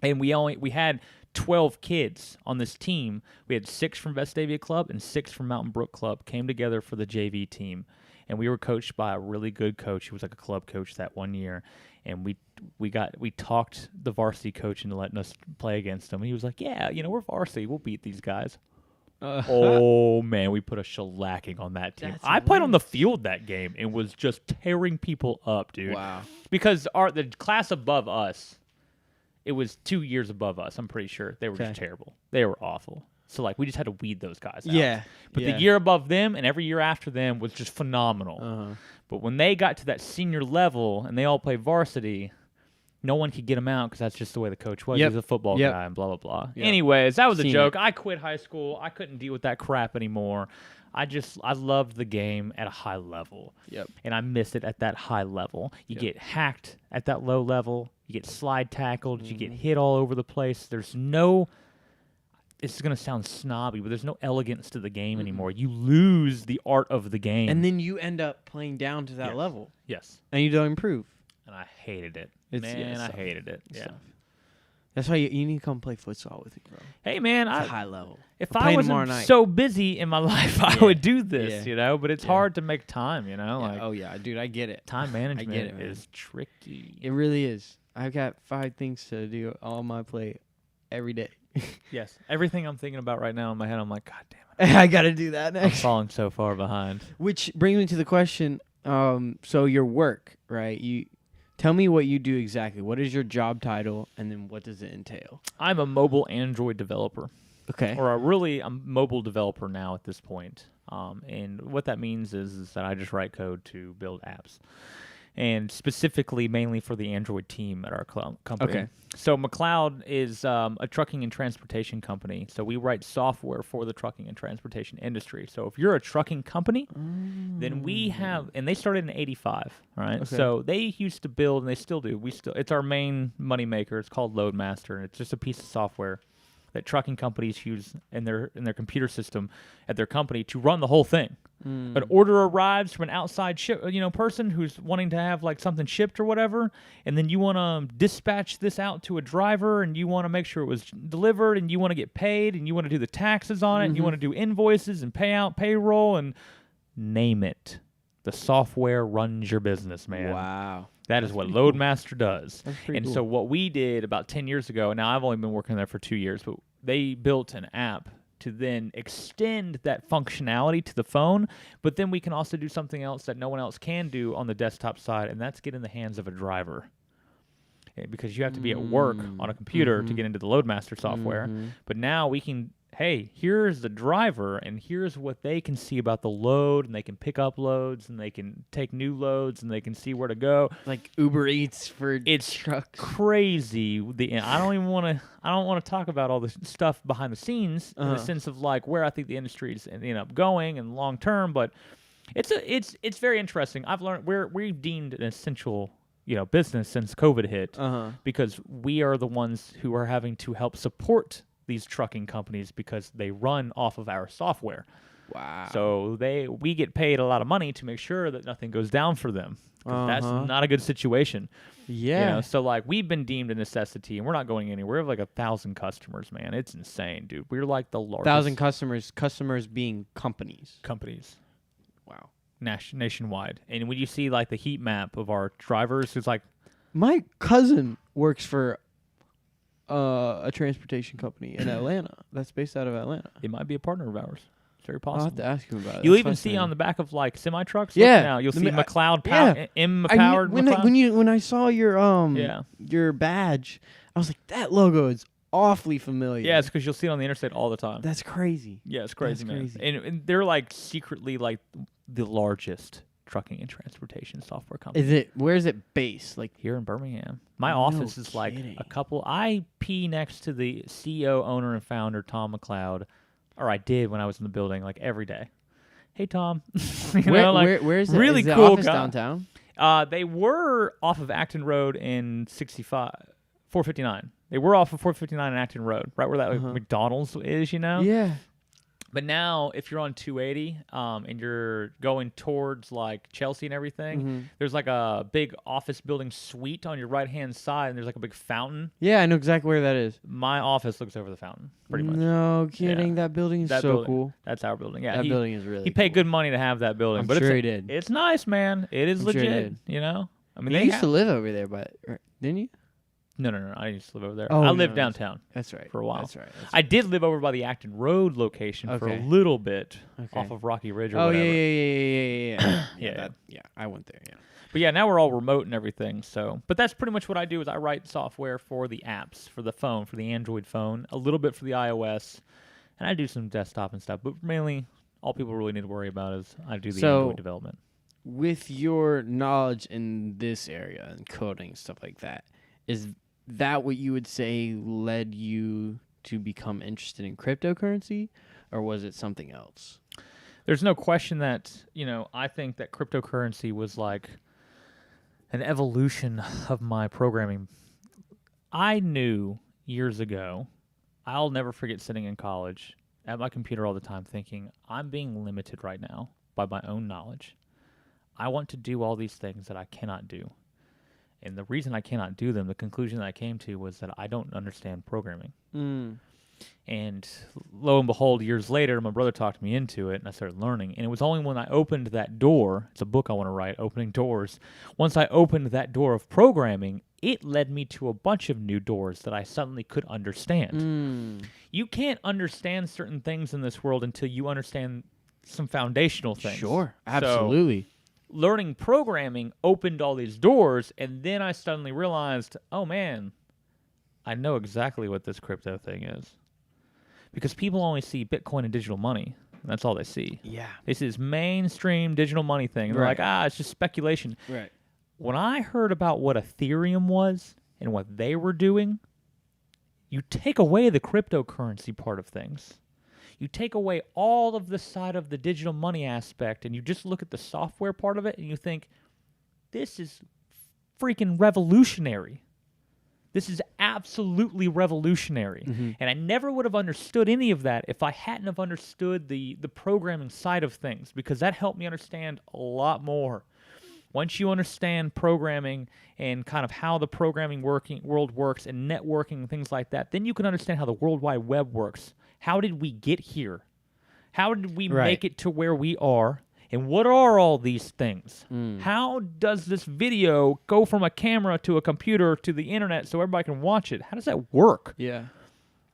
And we had 12 kids on this team. We had 6 from Vestavia Club and 6 from Mountain Brook Club came together for the JV team. And we were coached by a really good coach. He was like a club coach that one year. And we talked the varsity coach into letting us play against him. And he was like, "Yeah, we're varsity. We'll beat these guys." Oh, man, we put a shellacking on that team. I played on the field that game and was just tearing people up, dude. Wow. Because the class above us, it was 2 years above us, I'm pretty sure. They were just terrible. They were awful. So, like, we just had to weed those guys out. Yeah. But the year above them and every year after them was just phenomenal. Uh-huh. But when they got to that senior level and they all played varsity, no one could get him out because that's just the way the coach was. He was a football guy and blah, blah, blah. Yep. Anyways, that was a joke. I quit high school. I couldn't deal with that crap anymore. I loved the game at a high level. Yep. And I missed it at that high level. You get hacked at that low level. You get slide tackled. You get hit all over the place. There's no... It's going to sound snobby, but there's no elegance to the game anymore. You lose the art of the game. And then you end up playing down to that level. Yes. And you don't improve. And I hated it. I hated it. Yeah. That's why you need to come play futsal with me, bro. Hey, man. It's a high level. If I wasn't so busy in my life, I would do this, but it's hard to make time, Like, oh, yeah, dude, I get it. Time management I get it, is tricky. It really is. I've got 5 things to do on my plate every day. Yes. Everything I'm thinking about right now in my head, I'm like, God damn it. I got to do that next. I'm falling so far behind. Which brings me to the question, so your work, right? You tell me what you do exactly. What is your job title, and then what does it entail? I'm a mobile Android developer. Okay. Or I'm a mobile developer now at this point. And what that means is that I just write code to build apps. and specifically mainly for the Android team at our company. Okay. So McLeod is a trucking and transportation company. So we write software for the trucking and transportation industry. So if you're a trucking company, then we have, and they started in '85. All right. Okay. So they used to build, and they still do. It's our main money maker. It's called Loadmaster, and it's just a piece of software that trucking companies use in their computer system at their company to run the whole thing. An order arrives from an outside person who's wanting to have like something shipped or whatever, and then you want to dispatch this out to a driver, and you want to make sure it was delivered, and you want to get paid, and you want to do the taxes on it, and you want to do invoices and payroll, and name it. The software runs your business, man. Wow. That is what Loadmaster does. That's pretty cool. So what we did about 10 years ago, now I've only been working there for 2 years, but they built an app to then extend that functionality to the phone, but then we can also do something else that no one else can do on the desktop side, and that's get in the hands of a driver. Because you have to be at work on a computer to get into the Loadmaster software. But now we can, hey, here's the driver, and here's what they can see about the load, and they can pick up loads, and they can take new loads, and they can see where to go. Like Uber Eats for It's trucks. crazy. I don't want to talk about all the stuff behind the scenes in the sense of like where I think the industry is end up going and long term, but it's very interesting. I've learned we've deemed an essential business since COVID hit because we are the ones who are having to help support these trucking companies because they run off of our software. Wow. So we get paid a lot of money to make sure that nothing goes down for them. That's not a good situation. Yeah. So like we've been deemed a necessity, and we're not going anywhere. We have like 1,000 customers, man. It's insane, dude. We're like the largest 1,000 customers being companies. Wow. Nationwide. And when you see like the heat map of our drivers, it's like My cousin works for a transportation company in Atlanta. That's based out of Atlanta. it might be a partner of ours. It's very possible. I'll have to ask him about it. You'll That's even see fascinating. on the back of like semi trucks. Yeah. Now you'll The see ma- McLeod yeah. M-powered McLeod. When I saw your Yeah. your badge, I was like, that logo is awfully familiar. Yeah, it's because you'll see it on the interstate all the time. That's crazy. Yeah, it's crazy, That's man. crazy. And they're like secretly like the largest trucking and transportation software company. Where is it based? Like Here in Birmingham. My No office is like kidding. a couple. I pee next to the CEO, owner, and founder, Tom McLeod, or I did when I was in the building, like every day. Hey, Tom. where is it? really is the cool office guy. downtown? They were off of Acton Road in 459. They were off of 459 and Acton Road, right where that like, McDonald's is, Yeah. But now, if you're on 280 and you're going towards like Chelsea and everything, there's like a big office building suite on your right-hand side, and there's like a big fountain. Yeah, I know exactly where that is. My office looks over the fountain, pretty much. No kidding. Yeah. That building is That so building. cool. That's our building. Yeah, That building is really he paid cool. good money to have that building. I'm but sure it's he did. It's nice, man. It is I'm sure he legit. did. I mean, You they used to live over there, didn't you? No. I used to live over there. Oh, I no, lived that's- downtown. That's right. For a while. That's right. I did live over by the Acton Road location for a Okay. little bit Okay. off of Rocky Ridge or Oh whatever. yeah. Yeah. I went there. Yeah. But yeah, now we're all remote and everything. So, but that's pretty much what I do is I write software for the apps, for the phone, for the Android phone, a little bit for the iOS, and I do some desktop and stuff. But mainly, all people really need to worry about is I do the Android development. With your knowledge in this area and coding stuff like that, is that what you would say led you to become interested in cryptocurrency, or was it something else? There's no question that, I think that cryptocurrency was like an evolution of my programming. I knew years ago, I'll never forget sitting in college at my computer all the time thinking, I'm being limited right now by my own knowledge. I want to do all these things that I cannot do. And the reason I cannot do them, the conclusion that I came to was that I don't understand programming. And lo and behold, years later, my brother talked me into it, and I started learning. And it was only when I opened that door, it's a book I want to write, Opening Doors. Once I opened that door of programming, it led me to a bunch of new doors that I suddenly could understand. You can't understand certain things in this world until you understand some foundational things. Sure, So, absolutely. learning programming opened all these doors, and then I suddenly realized, oh man, I know exactly what this crypto thing is. Because people only see Bitcoin and digital money. That's all they see. Yeah. This is mainstream digital money thing. And they're Right. like, it's just speculation. Right. When I heard about what Ethereum was and what they were doing, you take away the cryptocurrency part of things. You take away all of the side of the digital money aspect, and you just look at the software part of it, and you think, this is freaking revolutionary. This is absolutely revolutionary. And I never would have understood any of that if I hadn't have understood the programming side of things, because that helped me understand a lot more. Once you understand programming and kind of how the programming world works and networking and things like that, then you can understand how the World Wide Web works. How did we get here? How did we make it to where we are? And what are all these things? How does this video go from a camera to a computer to the internet so everybody can watch it? How does that work? Yeah.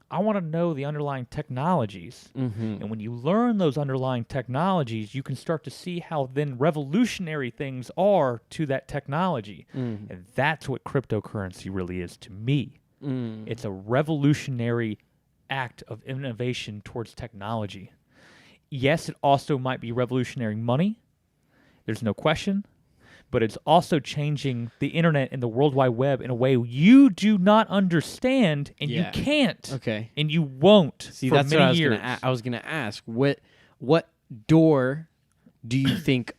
I want to know the underlying technologies. And when you learn those underlying technologies, you can start to see how then revolutionary things are to that technology. And that's what cryptocurrency really is to me. It's a revolutionary act of innovation towards technology. Yes, it also might be revolutionary money. There's no question. But it's also changing the internet and the World Wide Web in a way you do not understand, and you can't. Okay. And you won't. See, for that's many what years. I was gonna ask. What door do you think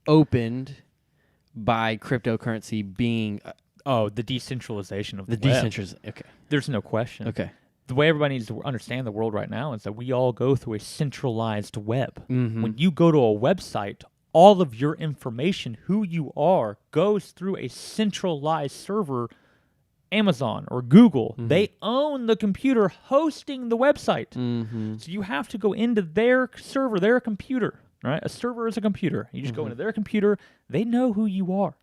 opened by cryptocurrency being the decentralization of the web. decentralization? Okay. There's no question. Okay. The way everybody needs to understand the world right now is that we all go through a centralized web. When you go to a website, all of your information, who you are, goes through a centralized server, Amazon or Google. They own the computer hosting the website. So you have to go into their server, their computer, right? A server is a computer. You just go into their computer. They know who you are.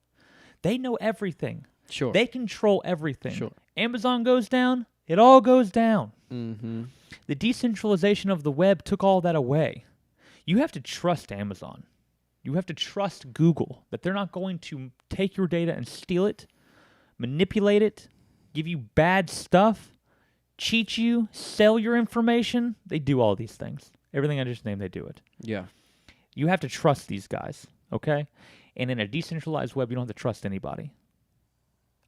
They know everything. Sure. They control everything. Sure. Amazon goes down, it all goes down. The decentralization of the web took all that away. You have to trust Amazon. You have to trust Google that they're not going to take your data and steal it, manipulate it, give you bad stuff, cheat you, sell your information. They do all these things. Everything I just named, they do it. Yeah. You have to trust these guys, okay? And in a decentralized web, you don't have to trust anybody.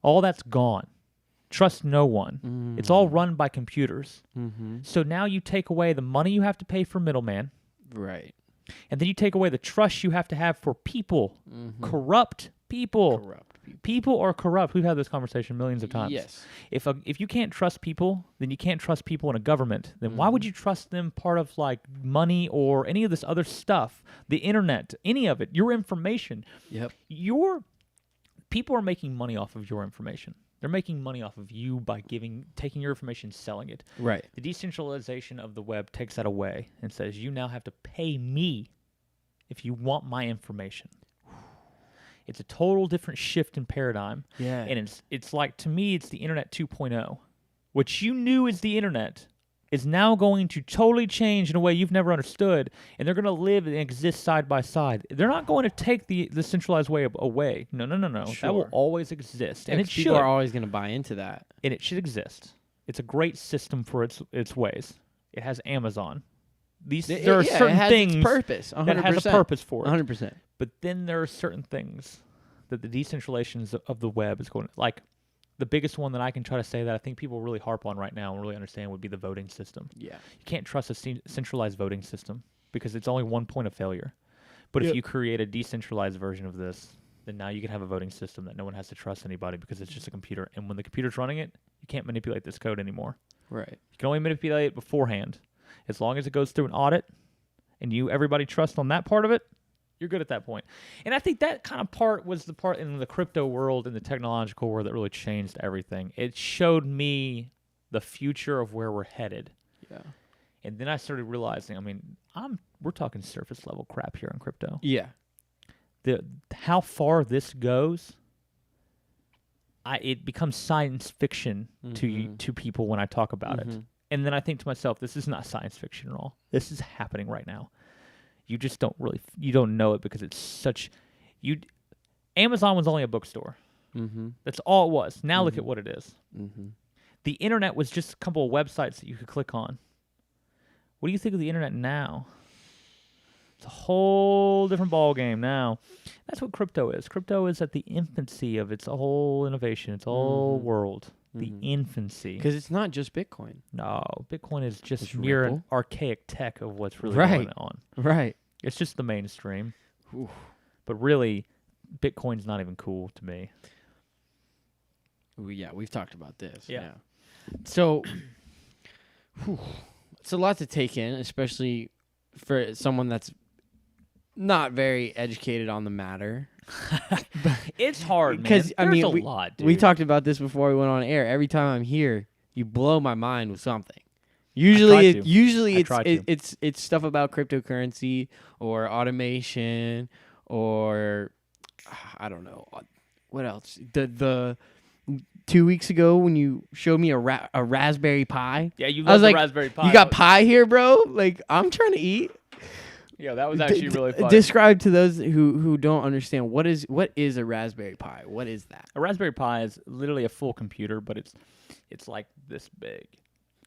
All that's gone. Trust no one. It's all run by computers. So now you take away the money you have to pay for middleman. Right. And then you take away the trust you have to have for people. Corrupt people. People are corrupt. We've had this conversation millions of times. Yes. If you can't trust people, then you can't trust people in a government. Then why would you trust them part of like money or any of this other stuff? The internet, any of it, your information. Yep. People are making money off of your information. They're making money off of you by taking your information, selling it. Right. The decentralization of the web takes that away and says you now have to pay me if you want my information. It's a total different shift in paradigm. Yeah. And it's like, to me, it's the Internet 2.0. What you knew is the Internet is now going to totally change in a way you've never understood, and they're going to live and exist side by side. They're not going to take the centralized way away. No. Sure. That will always exist, and it should. People are always going to buy into that. And it should exist. It's a great system for its ways. It has Amazon. There are certain things its purpose, 100%. that has a purpose for it. 100%. But then there are certain things that the decentralization of the web is going to, like, the biggest one that I can try to say that I think people really harp on right now and really understand would be the voting system. Yeah. You can't trust a centralized voting system because it's only one point of failure. But if you create a decentralized version of this, then now you can have a voting system that no one has to trust anybody because it's just a computer. And when the computer's running it, you can't manipulate this code anymore. Right. You can only manipulate it beforehand. As long as it goes through an audit and everybody trusts on that part of it, you're good at that point. And I think that kind of part was the part in the crypto world and the technological world that really changed everything. It showed me the future of where we're headed. Yeah. And then I started realizing, I mean, we're talking surface level crap here in crypto. Yeah. How far this goes, it becomes science fiction to people when I talk about it. And then I think to myself, this is not science fiction at all. This is happening right now. You just don't know it because it's such, Amazon was only a bookstore. That's all it was. Now look at what it is. The internet was just a couple of websites that you could click on. What do you think of the internet now? It's a whole different ball game now. That's what crypto is. Crypto is at the infancy of its whole innovation, its whole world. The infancy. Because it's not just Bitcoin. No, Bitcoin is just It's mere Ripple. an archaic tech of what's really going on. Right. It's just the mainstream. Oof. But really, Bitcoin's not even cool to me. Yeah, we've talked about this. Yeah. So, it's a lot to take in, especially for someone that's not very educated on the matter. It's hard, man. Because There's a lot, dude. We talked about this before we went on air. Every time I'm here, you blow my mind with something. Usually it's stuff about cryptocurrency or automation or I don't know what else. The 2 weeks ago when you showed me a Raspberry Pi. Yeah, you I was love like, the Raspberry Pi. You got pie here, bro? Like, I'm trying to eat. Yeah, that was actually really fun. Describe to those who don't understand what is a Raspberry Pi? What is that? A Raspberry Pi is literally a full computer, but it's like this big.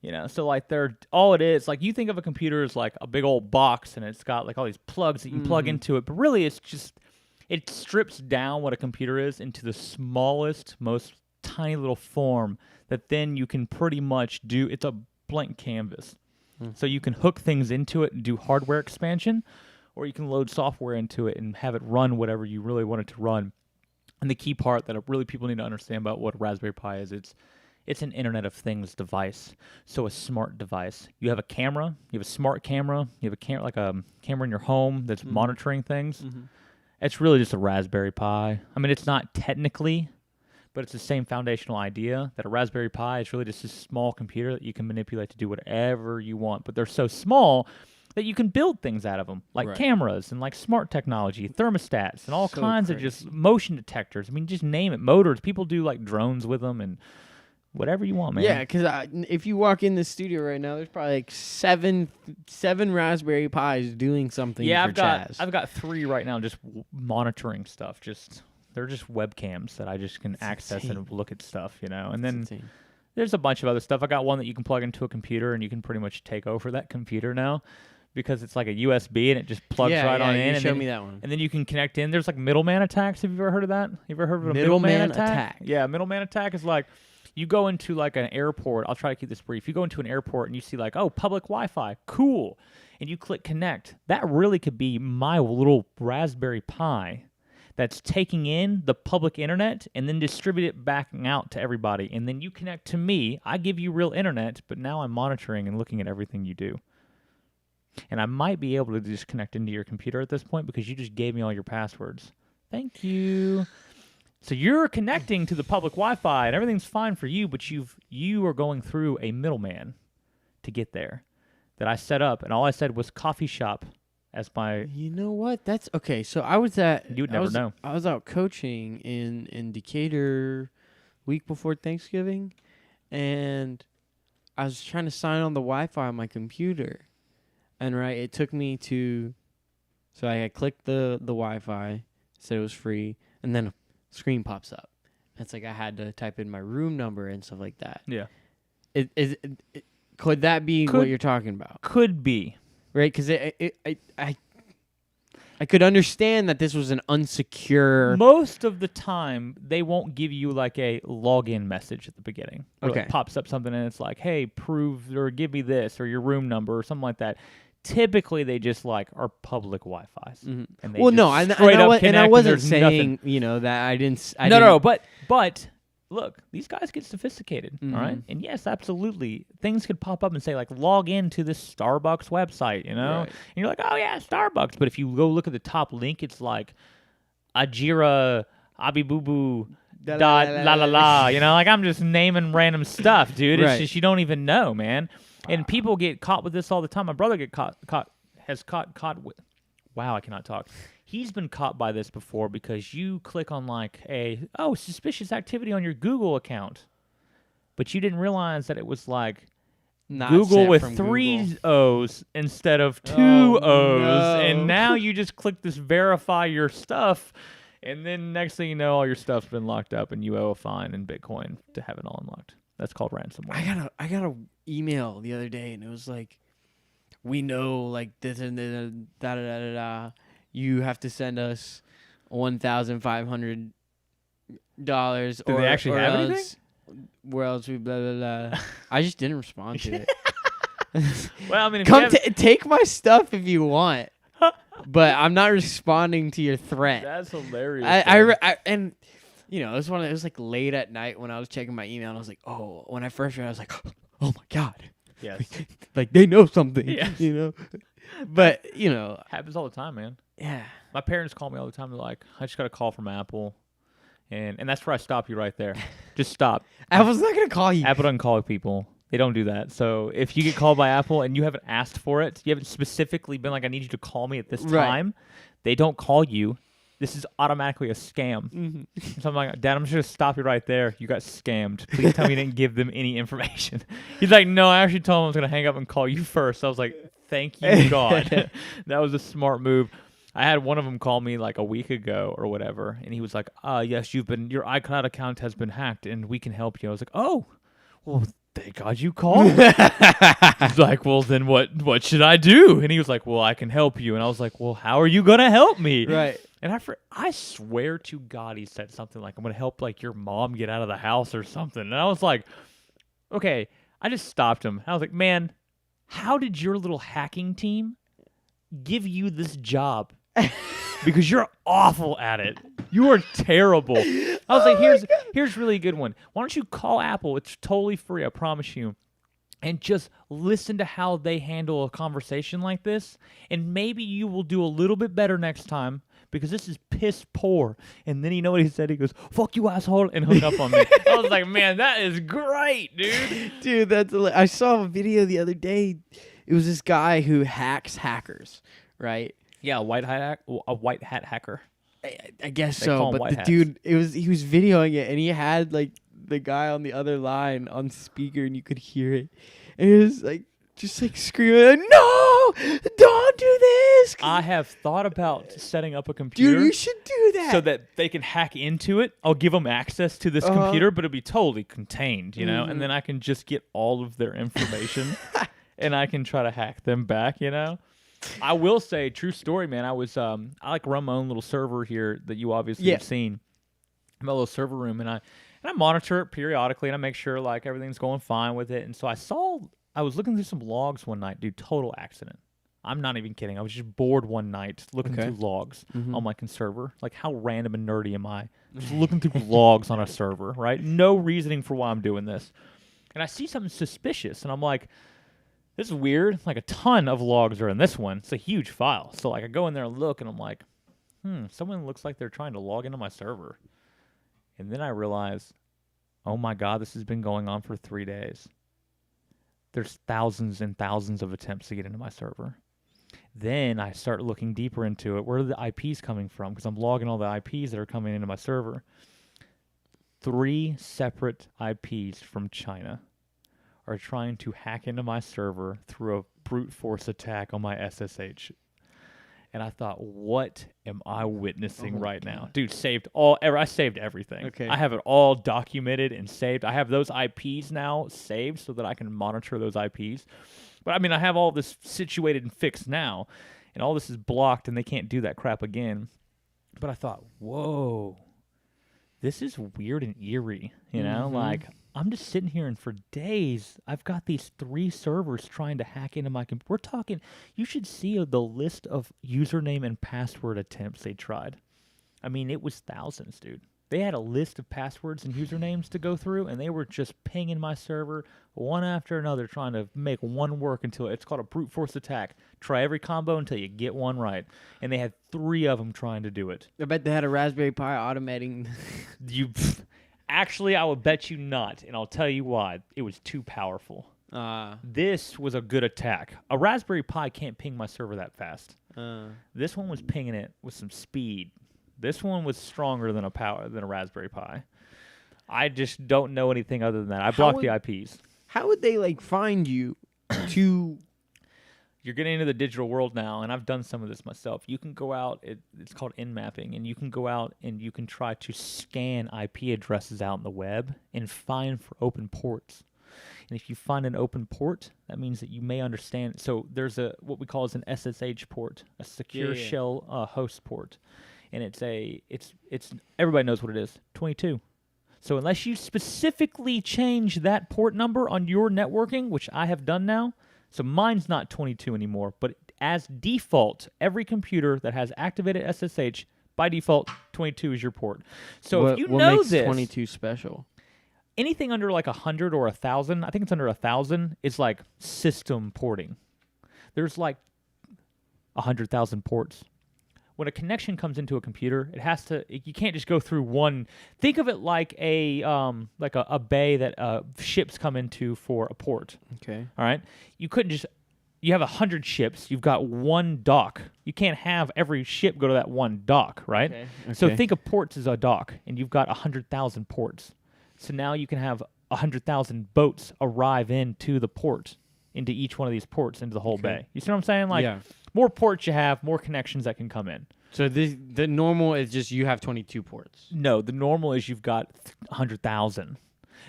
You know, so like all it is, like you think of a computer as like a big old box and it's got like all these plugs that you can plug into it, but really it strips down what a computer is into the smallest, most tiny little form that then you can pretty much do. It's a blank canvas. So you can hook things into it and do hardware expansion, or you can load software into it and have it run whatever you really want it to run. And the key part that really people need to understand about what a Raspberry Pi is, it's an Internet of Things device. So a smart device. You have a camera, you have a smart camera, you have like a camera in your home that's monitoring things. It's really just a Raspberry Pi. I mean, it's not technically, but it's the same foundational idea that a Raspberry Pi is really just a small computer that you can manipulate to do whatever you want. But they're so small that you can build things out of them, like cameras and like smart technology, thermostats, and all kinds of just motion detectors. I mean, just name it. Motors. People do like drones with them and whatever you want, man. Yeah, because if you walk in the studio right now, there's probably like seven Raspberry Pis doing something. Yeah, for Chazz. I've got 3 right now, just monitoring stuff. They're just webcams that I just can access and look at stuff, you know. And then there's a bunch of other stuff. I got one that you can plug into a computer and you can pretty much take over that computer now because it's like a USB and it just plugs right on in. Show me that one. And then you can connect in. There's like middleman attacks. Have you ever heard of that? You ever heard of a middleman attack? Yeah, middleman attack is like you go into like an airport. I'll try to keep this brief. You go into an airport and you see like, oh, public Wi-Fi, cool. And you click connect. That really could be my little Raspberry Pi that's taking in the public internet and then distribute it back out to everybody. And then you connect to me. I give you real internet, but now I'm monitoring and looking at everything you do. And I might be able to just connect into your computer at this point because you just gave me all your passwords. Thank you. So you're connecting to the public Wi-Fi and everything's fine for you, but you are going through a middleman to get there that I set up. And all I said was coffee shop. As my, you know what? That's okay. So I was at. You would never know. I was out coaching in Decatur, week before Thanksgiving, and I was trying to sign on the Wi-Fi on my computer, and it took me to. So I had clicked the Wi-Fi, said it was free, and then a screen pops up. It's like I had to type in my room number and stuff like that. Yeah. Could that be what you're talking about? Could be. Right, because I could understand that this was an unsecure. Most of the time, they won't give you like a login message at the beginning. Okay, it pops up something and it's like, "Hey, prove or give me this or your room number or something like that." Typically, they just like are public Wi-Fi's. And they I wasn't saying that I didn't. No, but. Look, these guys get sophisticated, all right? And yes, absolutely. Things could pop up and say, like, log into this Starbucks website, you know? Right. And you're like, oh, yeah, Starbucks. But if you go look at the top link, it's like, Ajira, Abibubu, dot, la, la, la. You know, like, I'm just naming random stuff, dude. It's just you don't even know, man. And people get caught with this all the time. My brother has caught with, wow, I cannot talk. He's been caught by this before because you click on like suspicious activity on your Google account, but you didn't realize that it was like Google with 3 O's instead of 2 O's, no. And now you just click this verify your stuff, and then next thing you know, all your stuff's been locked up, and you owe a fine in Bitcoin to have it all unlocked. That's called ransomware. I got a email the other day, and it was like, we know like this and da da da da da. You have to send us $1,500, Do they actually have anything? Where else we blah blah blah. I just didn't respond to it. Well, I mean, if Come take my stuff if you want, but I'm not responding to your threat. That's hilarious. And you know, it was like late at night when I was checking my email, and I was like, oh, when I first read, I was like, oh my god, yes, like they know something, yes. you know. But you know, happens all the time, man. Yeah, my parents call me all the time. They're like, I just got a call from Apple, and that's where I stop you right there. Just stop. Apple's not gonna call you. Apple doesn't call people. They don't do that. So if you get called by Apple and you haven't asked for it, you haven't specifically been like, I need you to call me at this time, they don't call you. This is automatically a scam. Mm-hmm. So I'm like, Dad, I'm just going to stop you right there. You got scammed. Please tell me you didn't give them any information. He's like, no, I actually told him I was going to hang up and call you first. I was like, thank you, God. That was a smart move. I had one of them call me like a week ago or whatever, and he was like, yes, your iCloud account has been hacked, and we can help you. I was like, oh, well, thank God you called. He's like, well, then what should I do? And he was like, well, I can help you. And I was like, well, how are you going to help me? Right. And I swear to God, he said something like, I'm going to help like your mom get out of the house or something. And I was like, okay. I just stopped him. I was like, man, how did your little hacking team give you this job? Because you're awful at it. You are terrible. I was like, here's really a good one. Why don't you call Apple? It's totally free, I promise you. And just listen to how they handle a conversation like this. And maybe you will do a little bit better next time, because this is piss poor. And then you know what he said? He goes, fuck you, asshole, and hung up on me. I was like, man, that is great, dude. Dude, I saw a video the other day. It was this guy who hacks hackers, right? Yeah, a white hat hacker. I guess so, but the dude, he was videoing it, and he had like the guy on the other line on speaker, and you could hear it, and he was like just like screaming, "No, don't do this!" I have thought about setting up a computer. Dude, you should do that so that they can hack into it. I'll give them access to this computer, but it'll be totally contained, you know, and then I can just get all of their information, and I can try to hack them back, you know. I will say, true story, man. I like run my own little server here that you obviously have seen. My little server room, and I monitor it periodically, and I make sure like everything's going fine with it. And so I was looking through some logs one night, dude. Total accident. I'm not even kidding. I was just bored one night looking through logs on my server. Like, how random and nerdy am I? Just looking through logs on a server, right? No reasoning for why I'm doing this. And I see something suspicious, and I'm like, this is weird. Like, a ton of logs are in this one. It's a huge file. So, like, I go in there and look, and I'm like, someone looks like they're trying to log into my server. And then I realize, oh, my God, this has been going on for 3 days. There's thousands and thousands of attempts to get into my server. Then I start looking deeper into it. Where are the IPs coming from? Because I'm logging all the IPs that are coming into my server. 3 separate IPs from China are trying to hack into my server through a brute force attack on my SSH. And I thought, what am I witnessing right now? Dude, I saved everything. Okay. I have it all documented and saved. I have those IPs now saved so that I can monitor those IPs. But I mean, I have all this situated and fixed now, and all this is blocked, and they can't do that crap again. But I thought, whoa, this is weird and eerie, you know? Like, I'm just sitting here, and for days, I've got these 3 servers trying to hack into my computer. We're talking, you should see the list of username and password attempts they tried. I mean, it was thousands, dude. They had a list of passwords and usernames to go through, and they were just pinging my server one after another, trying to make one work until it's called a brute force attack. Try every combo until you get one right. And they had 3 of them trying to do it. I bet they had a Raspberry Pi automating. Actually, I would bet you not, and I'll tell you why. It was too powerful. This was a good attack. A Raspberry Pi can't ping my server that fast. This one was pinging it with some speed. This one was stronger than a Raspberry Pi. I just don't know anything other than that. I blocked the IPs. How would they like find you to? You're getting into the digital world now, and I've done some of this myself. You can go out, it's called in-mapping, and you can go out and you can try to scan IP addresses out in the web and find for open ports. And if you find an open port, that means that you may understand. So there's what we call as an SSH port, a secure shell host port, and it's everybody knows what it is, 22. So unless you specifically change that port number on your networking, which I have done now, so mine's not 22 anymore, but as default, every computer that has activated SSH, by default, 22 is your port. So if you know makes this, 22 special? Anything under like 100 or 1,000, I think it's under 1,000, is like system porting. There's like 100,000 ports. When a connection comes into a computer, you can't just go through one. Think of it like a bay that ships come into for a port. Okay. All right. You have 100 ships. You've got one dock. You can't have every ship go to that one dock, right? Okay. So think of ports as a dock, and you've got 100,000 ports. So now you can have 100,000 boats arrive into the port, into each one of these ports, into the whole bay. You see what I'm saying? Like, more ports you have, more connections that can come in. So the normal is just you have 22 ports. No, the normal is you've got 100,000.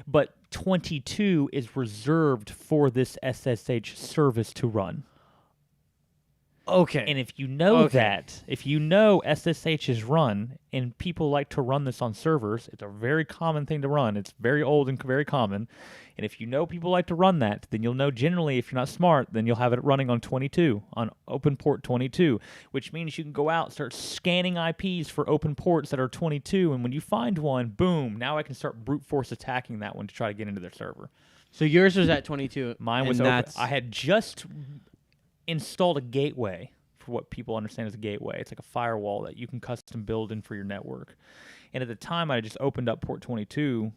But 22 is reserved for this SSH service to run. Okay. And if you know that, if you know SSH is run, and people like to run this on servers, it's a very common thing to run. It's very old and very common. And if you know people like to run that, then you'll know generally, if you're not smart, then you'll have it running on 22, on open port 22, which means you can go out and start scanning IPs for open ports that are 22. And when you find one, boom, now I can start brute force attacking that one to try to get into their server. So yours was at 22. Mine was open. I had just installed a gateway, for what people understand as a gateway. It's like a firewall that you can custom build in for your network. And at the time, I just opened up port 22,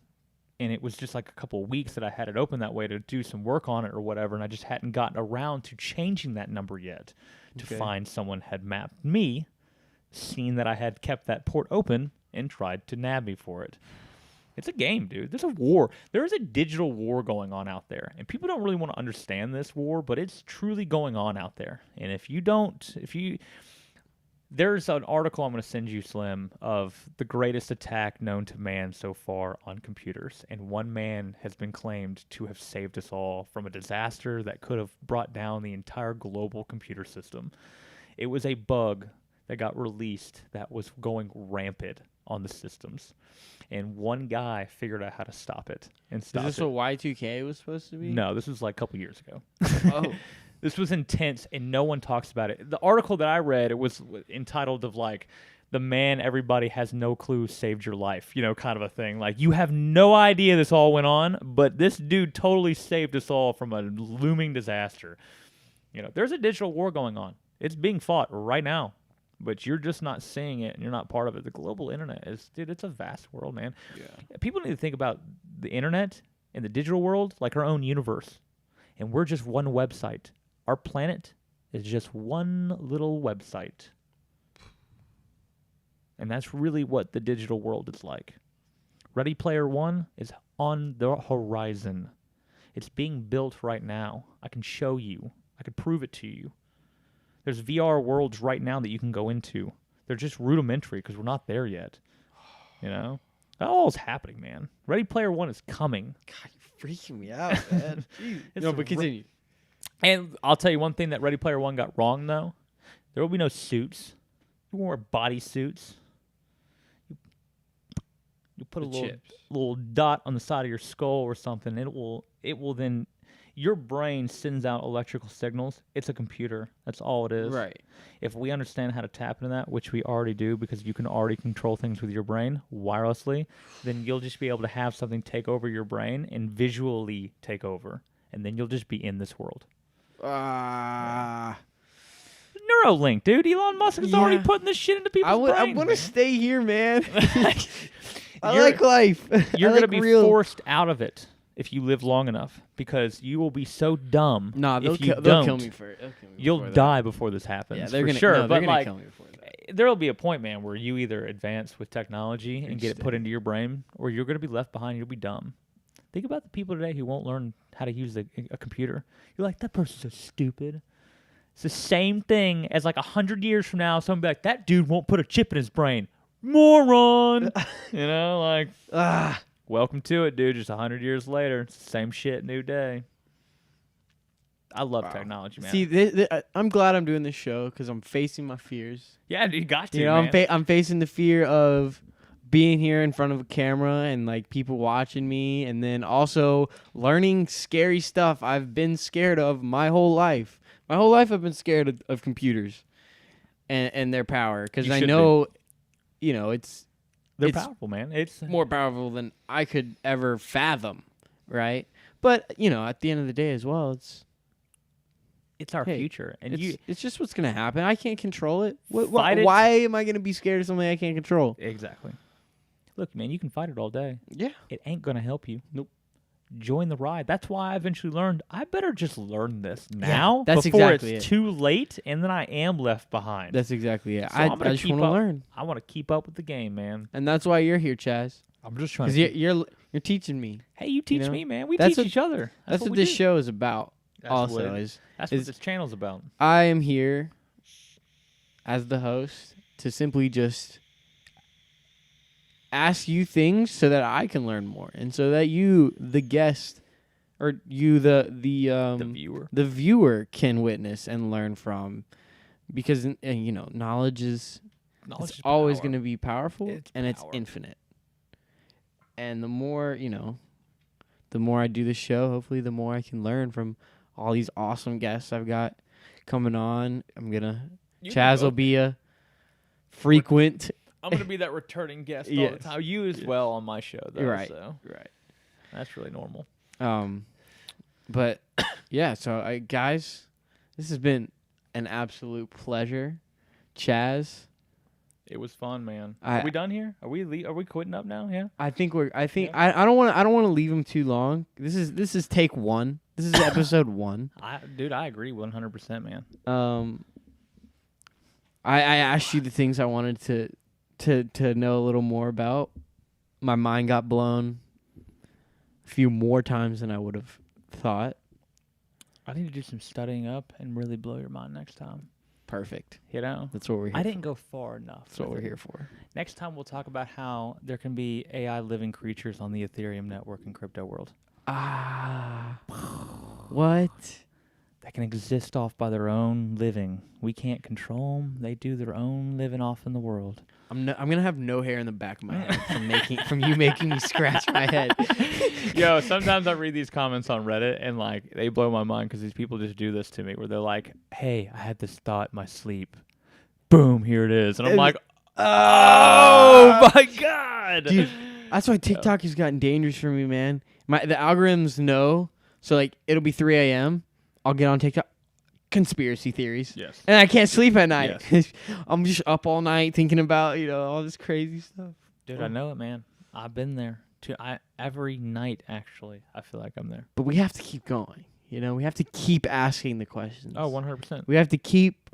and it was just like a couple of weeks that I had it open that way to do some work on it or whatever, and I just hadn't gotten around to changing that number yet to find someone had mapped me, seen that I had kept that port open, and tried to nab me for it. It's a game, dude. There's a war. There is a digital war going on out there. And people don't really want to understand this war, but it's truly going on out there. And there's an article I'm going to send you, Slim, of the greatest attack known to man so far on computers. And one man has been claimed to have saved us all from a disaster that could have brought down the entire global computer system. It was a bug that got released that was going rampant on the systems. And one guy figured out how to stop it. Is this what Y2K was supposed to be? No, this was like a couple years ago. Oh. This was intense, and no one talks about it. The article that I read, it was entitled of like, the man everybody has no clue saved your life, kind of a thing. Like, you have no idea this all went on, but this dude totally saved us all from a looming disaster. There's a digital war going on. It's being fought right now. But you're just not seeing it, and you're not part of it. The global internet it's a vast world, man. Yeah. People need to think about the internet and the digital world like our own universe. And we're just one website. Our planet is just one little website. And that's really what the digital world is like. Ready Player One is on the horizon. It's being built right now. I can show you. I can prove it to you. There's VR worlds right now that you can go into. They're just rudimentary because we're not there yet. That all's happening, man. Ready Player One is coming. God, you're freaking me out, man. But continue. And I'll tell you one thing that Ready Player One got wrong, though. There will be no suits. You won't wear body suits. You put a little dot on the side of your skull or something. It will then... Your brain sends out electrical signals. It's a computer. That's all it is. Right. If we understand how to tap into that, which we already do because you can already control things with your brain wirelessly, then you'll just be able to have something take over your brain and visually take over. And then you'll just be in this world. Neuralink, dude. Elon Musk is already putting this shit into people's brains. I want to stay here, man. I like life. You're going to be forced out of it. If you live long enough, because you will be so dumb. They'll kill me for it. You'll die before this happens. Yeah, they're gonna kill me before that. There'll be a point, man, where you either advance with technology and get it put into your brain, or you're going to be left behind. You'll be dumb. Think about the people today who won't learn how to use a computer. You're like, that person's so stupid. It's the same thing as like 100 years from now. Someone will be like, that dude won't put a chip in his brain. Moron. welcome to it, dude. Just 100 years later, it's the same shit, new day. I love technology, man. See, I'm glad I'm doing this show because I'm facing my fears. Yeah, dude, you got to, man. I'm facing the fear of being here in front of a camera and like people watching me, and then also learning scary stuff I've been scared of my whole life. My whole life I've been scared of computers and their power because I know, they're powerful, man. It's more powerful than I could ever fathom, right? But at the end of the day as well, it's our future, and it's just what's gonna happen. I can't control it. Why am I gonna be scared of something I can't control? Exactly. Look, man, you can fight it all day. Yeah. It ain't gonna help you. Nope. Join the ride. That's why I eventually learned I better just learn this now that's before exactly it's it. too late, and then I am left behind. That's exactly it. So I just want to learn. I want to keep up with the game, man. And that's why you're here, Chazz. I'm just trying to. to. You're teaching me. Hey, you teach me, man. We That's teach each other. That's what this show is about. That's what this channel's about. I am here as the host to simply just ask you things so that I can learn more, and so that you, the guest, or you, the viewer, can witness and learn from, because knowledge is always going to be powerful, it's infinite. And the more the more I do the show, hopefully the more I can learn from all these awesome guests I've got coming on. Chazz will be a frequent. I'm going to be that returning guest all the time. You as well on my show, though. Right. So. Right. That's really normal. But yeah, so guys, this has been an absolute pleasure. Chazz, it was fun, man. Are we done here? Are we quitting up now? Yeah. I don't want to leave him too long. This is take 1. This is episode 1. Dude, I agree 100%, man. I asked you the things I wanted to know a little more about. My mind got blown a few more times than I would have thought. I need to do some studying up and really blow your mind next time. Perfect. That's what we're here for. I didn't go far enough. That's what we're here for. Next time we'll talk about how there can be AI living creatures on the Ethereum network and crypto world. What? That can exist off by their own living. We can't control them. They do their own living off in the world. I'm gonna have no hair in the back of my head from you making me scratch my head. Yo, sometimes I read these comments on Reddit and like they blow my mind because these people just do this to me where they're like, "Hey, I had this thought in my sleep. Boom, here it is," and I'm like, "Oh my god, dude!" That's why TikTok has gotten dangerous for me, man. The algorithms know, so like it'll be 3 a.m. I'll get on TikTok. Conspiracy theories. Yes. And I can't sleep at night. Yes. I'm just up all night thinking about, all this crazy stuff. Dude, I know it, man. I've been there. Every night, actually, I feel like I'm there. But we have to keep going. We have to keep asking the questions. Oh, 100%. We have to keep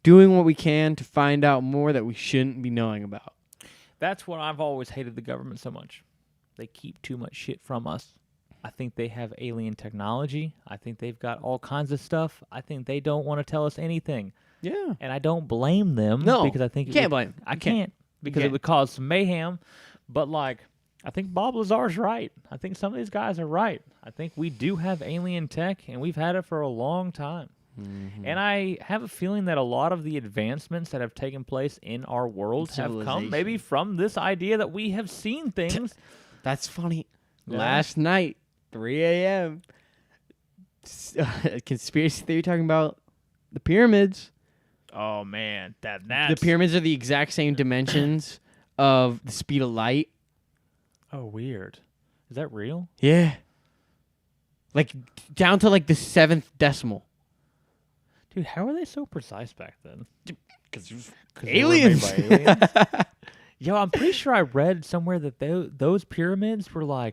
doing what we can to find out more that we shouldn't be knowing about. That's what I've always hated the government so much. They keep too much shit from us. I think they have alien technology. I think they've got all kinds of stuff. I think they don't want to tell us anything. Yeah. And I don't blame them. No. Because I think you can't blame. I can't. Because it would cause some mayhem. But, I think Bob Lazar's right. I think some of these guys are right. I think we do have alien tech, and we've had it for a long time. Mm-hmm. And I have a feeling that a lot of the advancements that have taken place in our world have come maybe from this idea that we have seen things. That's funny. Yeah. Last night, 3 a.m., conspiracy theory talking about the pyramids. Oh, man. That's... The pyramids are the exact same dimensions of the speed of light. Oh, weird. Is that real? Yeah. Down to the 7th decimal. Dude, how are they so precise back then? Because aliens. Yo, I'm pretty sure I read somewhere that those pyramids were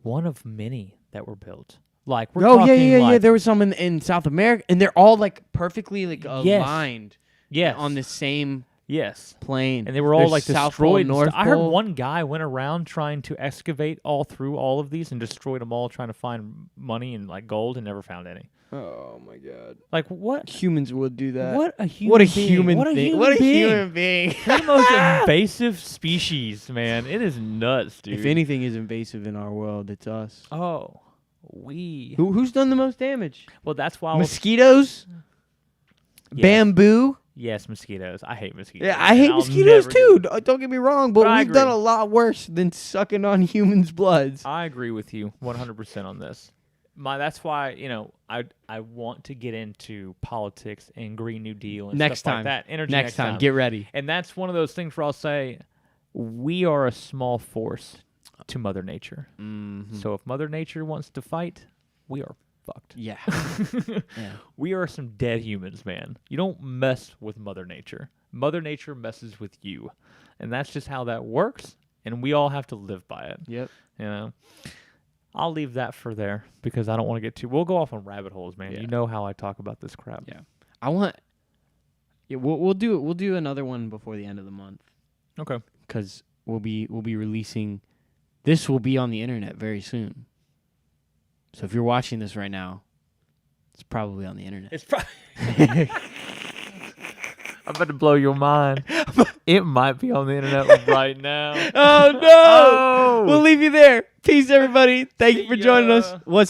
one of many that were built. We're talking yeah. There was some in South America, and they're all perfectly aligned. Yes. On the same Yes. Plane. And they were all There's like South Pole, destroyed. North I heard Pole. one guy went around trying to excavate all through all of these and destroyed them all, trying to find money and like gold, and never found any. Oh my god. Like what? Humans would do that. What a human What a being. human What a thing. human What a being. human being. They're the most invasive species, man. It is nuts, dude. If anything is invasive in our world, it's us. Oh, Who's done the most damage? Well, that's why. Mosquitoes? Yes. Bamboo? Yes, mosquitoes. I hate mosquitoes. Yeah, I hate I'll mosquitoes never too. do- Don't get me wrong, but But I we've done agree. a lot worse than sucking on humans' bloods. I agree with you 100% on this. That's why I want to get into politics and Green New Deal and Next stuff time. like that. Energy Next time, get ready. And that's one of those things where I'll say we are a small force to Mother Nature. Mm-hmm. So if Mother Nature wants to fight, we are fucked. Yeah. Yeah. We are some dead humans, man. You don't mess with Mother Nature. Mother Nature messes with you. And that's just how that works, and we all have to live by it. Yep. You know? I'll leave that for there because I don't want to get too. We'll go off on rabbit holes, man. Yeah. You know how I talk about this crap. Yeah. I want. Yeah, we'll do another one before the end of the month Okay. because we'll be releasing. This will be on the internet very soon. So if you're watching this right now, it's probably on the internet. It's probably. I'm about to blow your mind. It might be on the internet right now. Oh no! Oh! We'll leave you there. Peace, everybody. Thank you for See joining ya. us. What's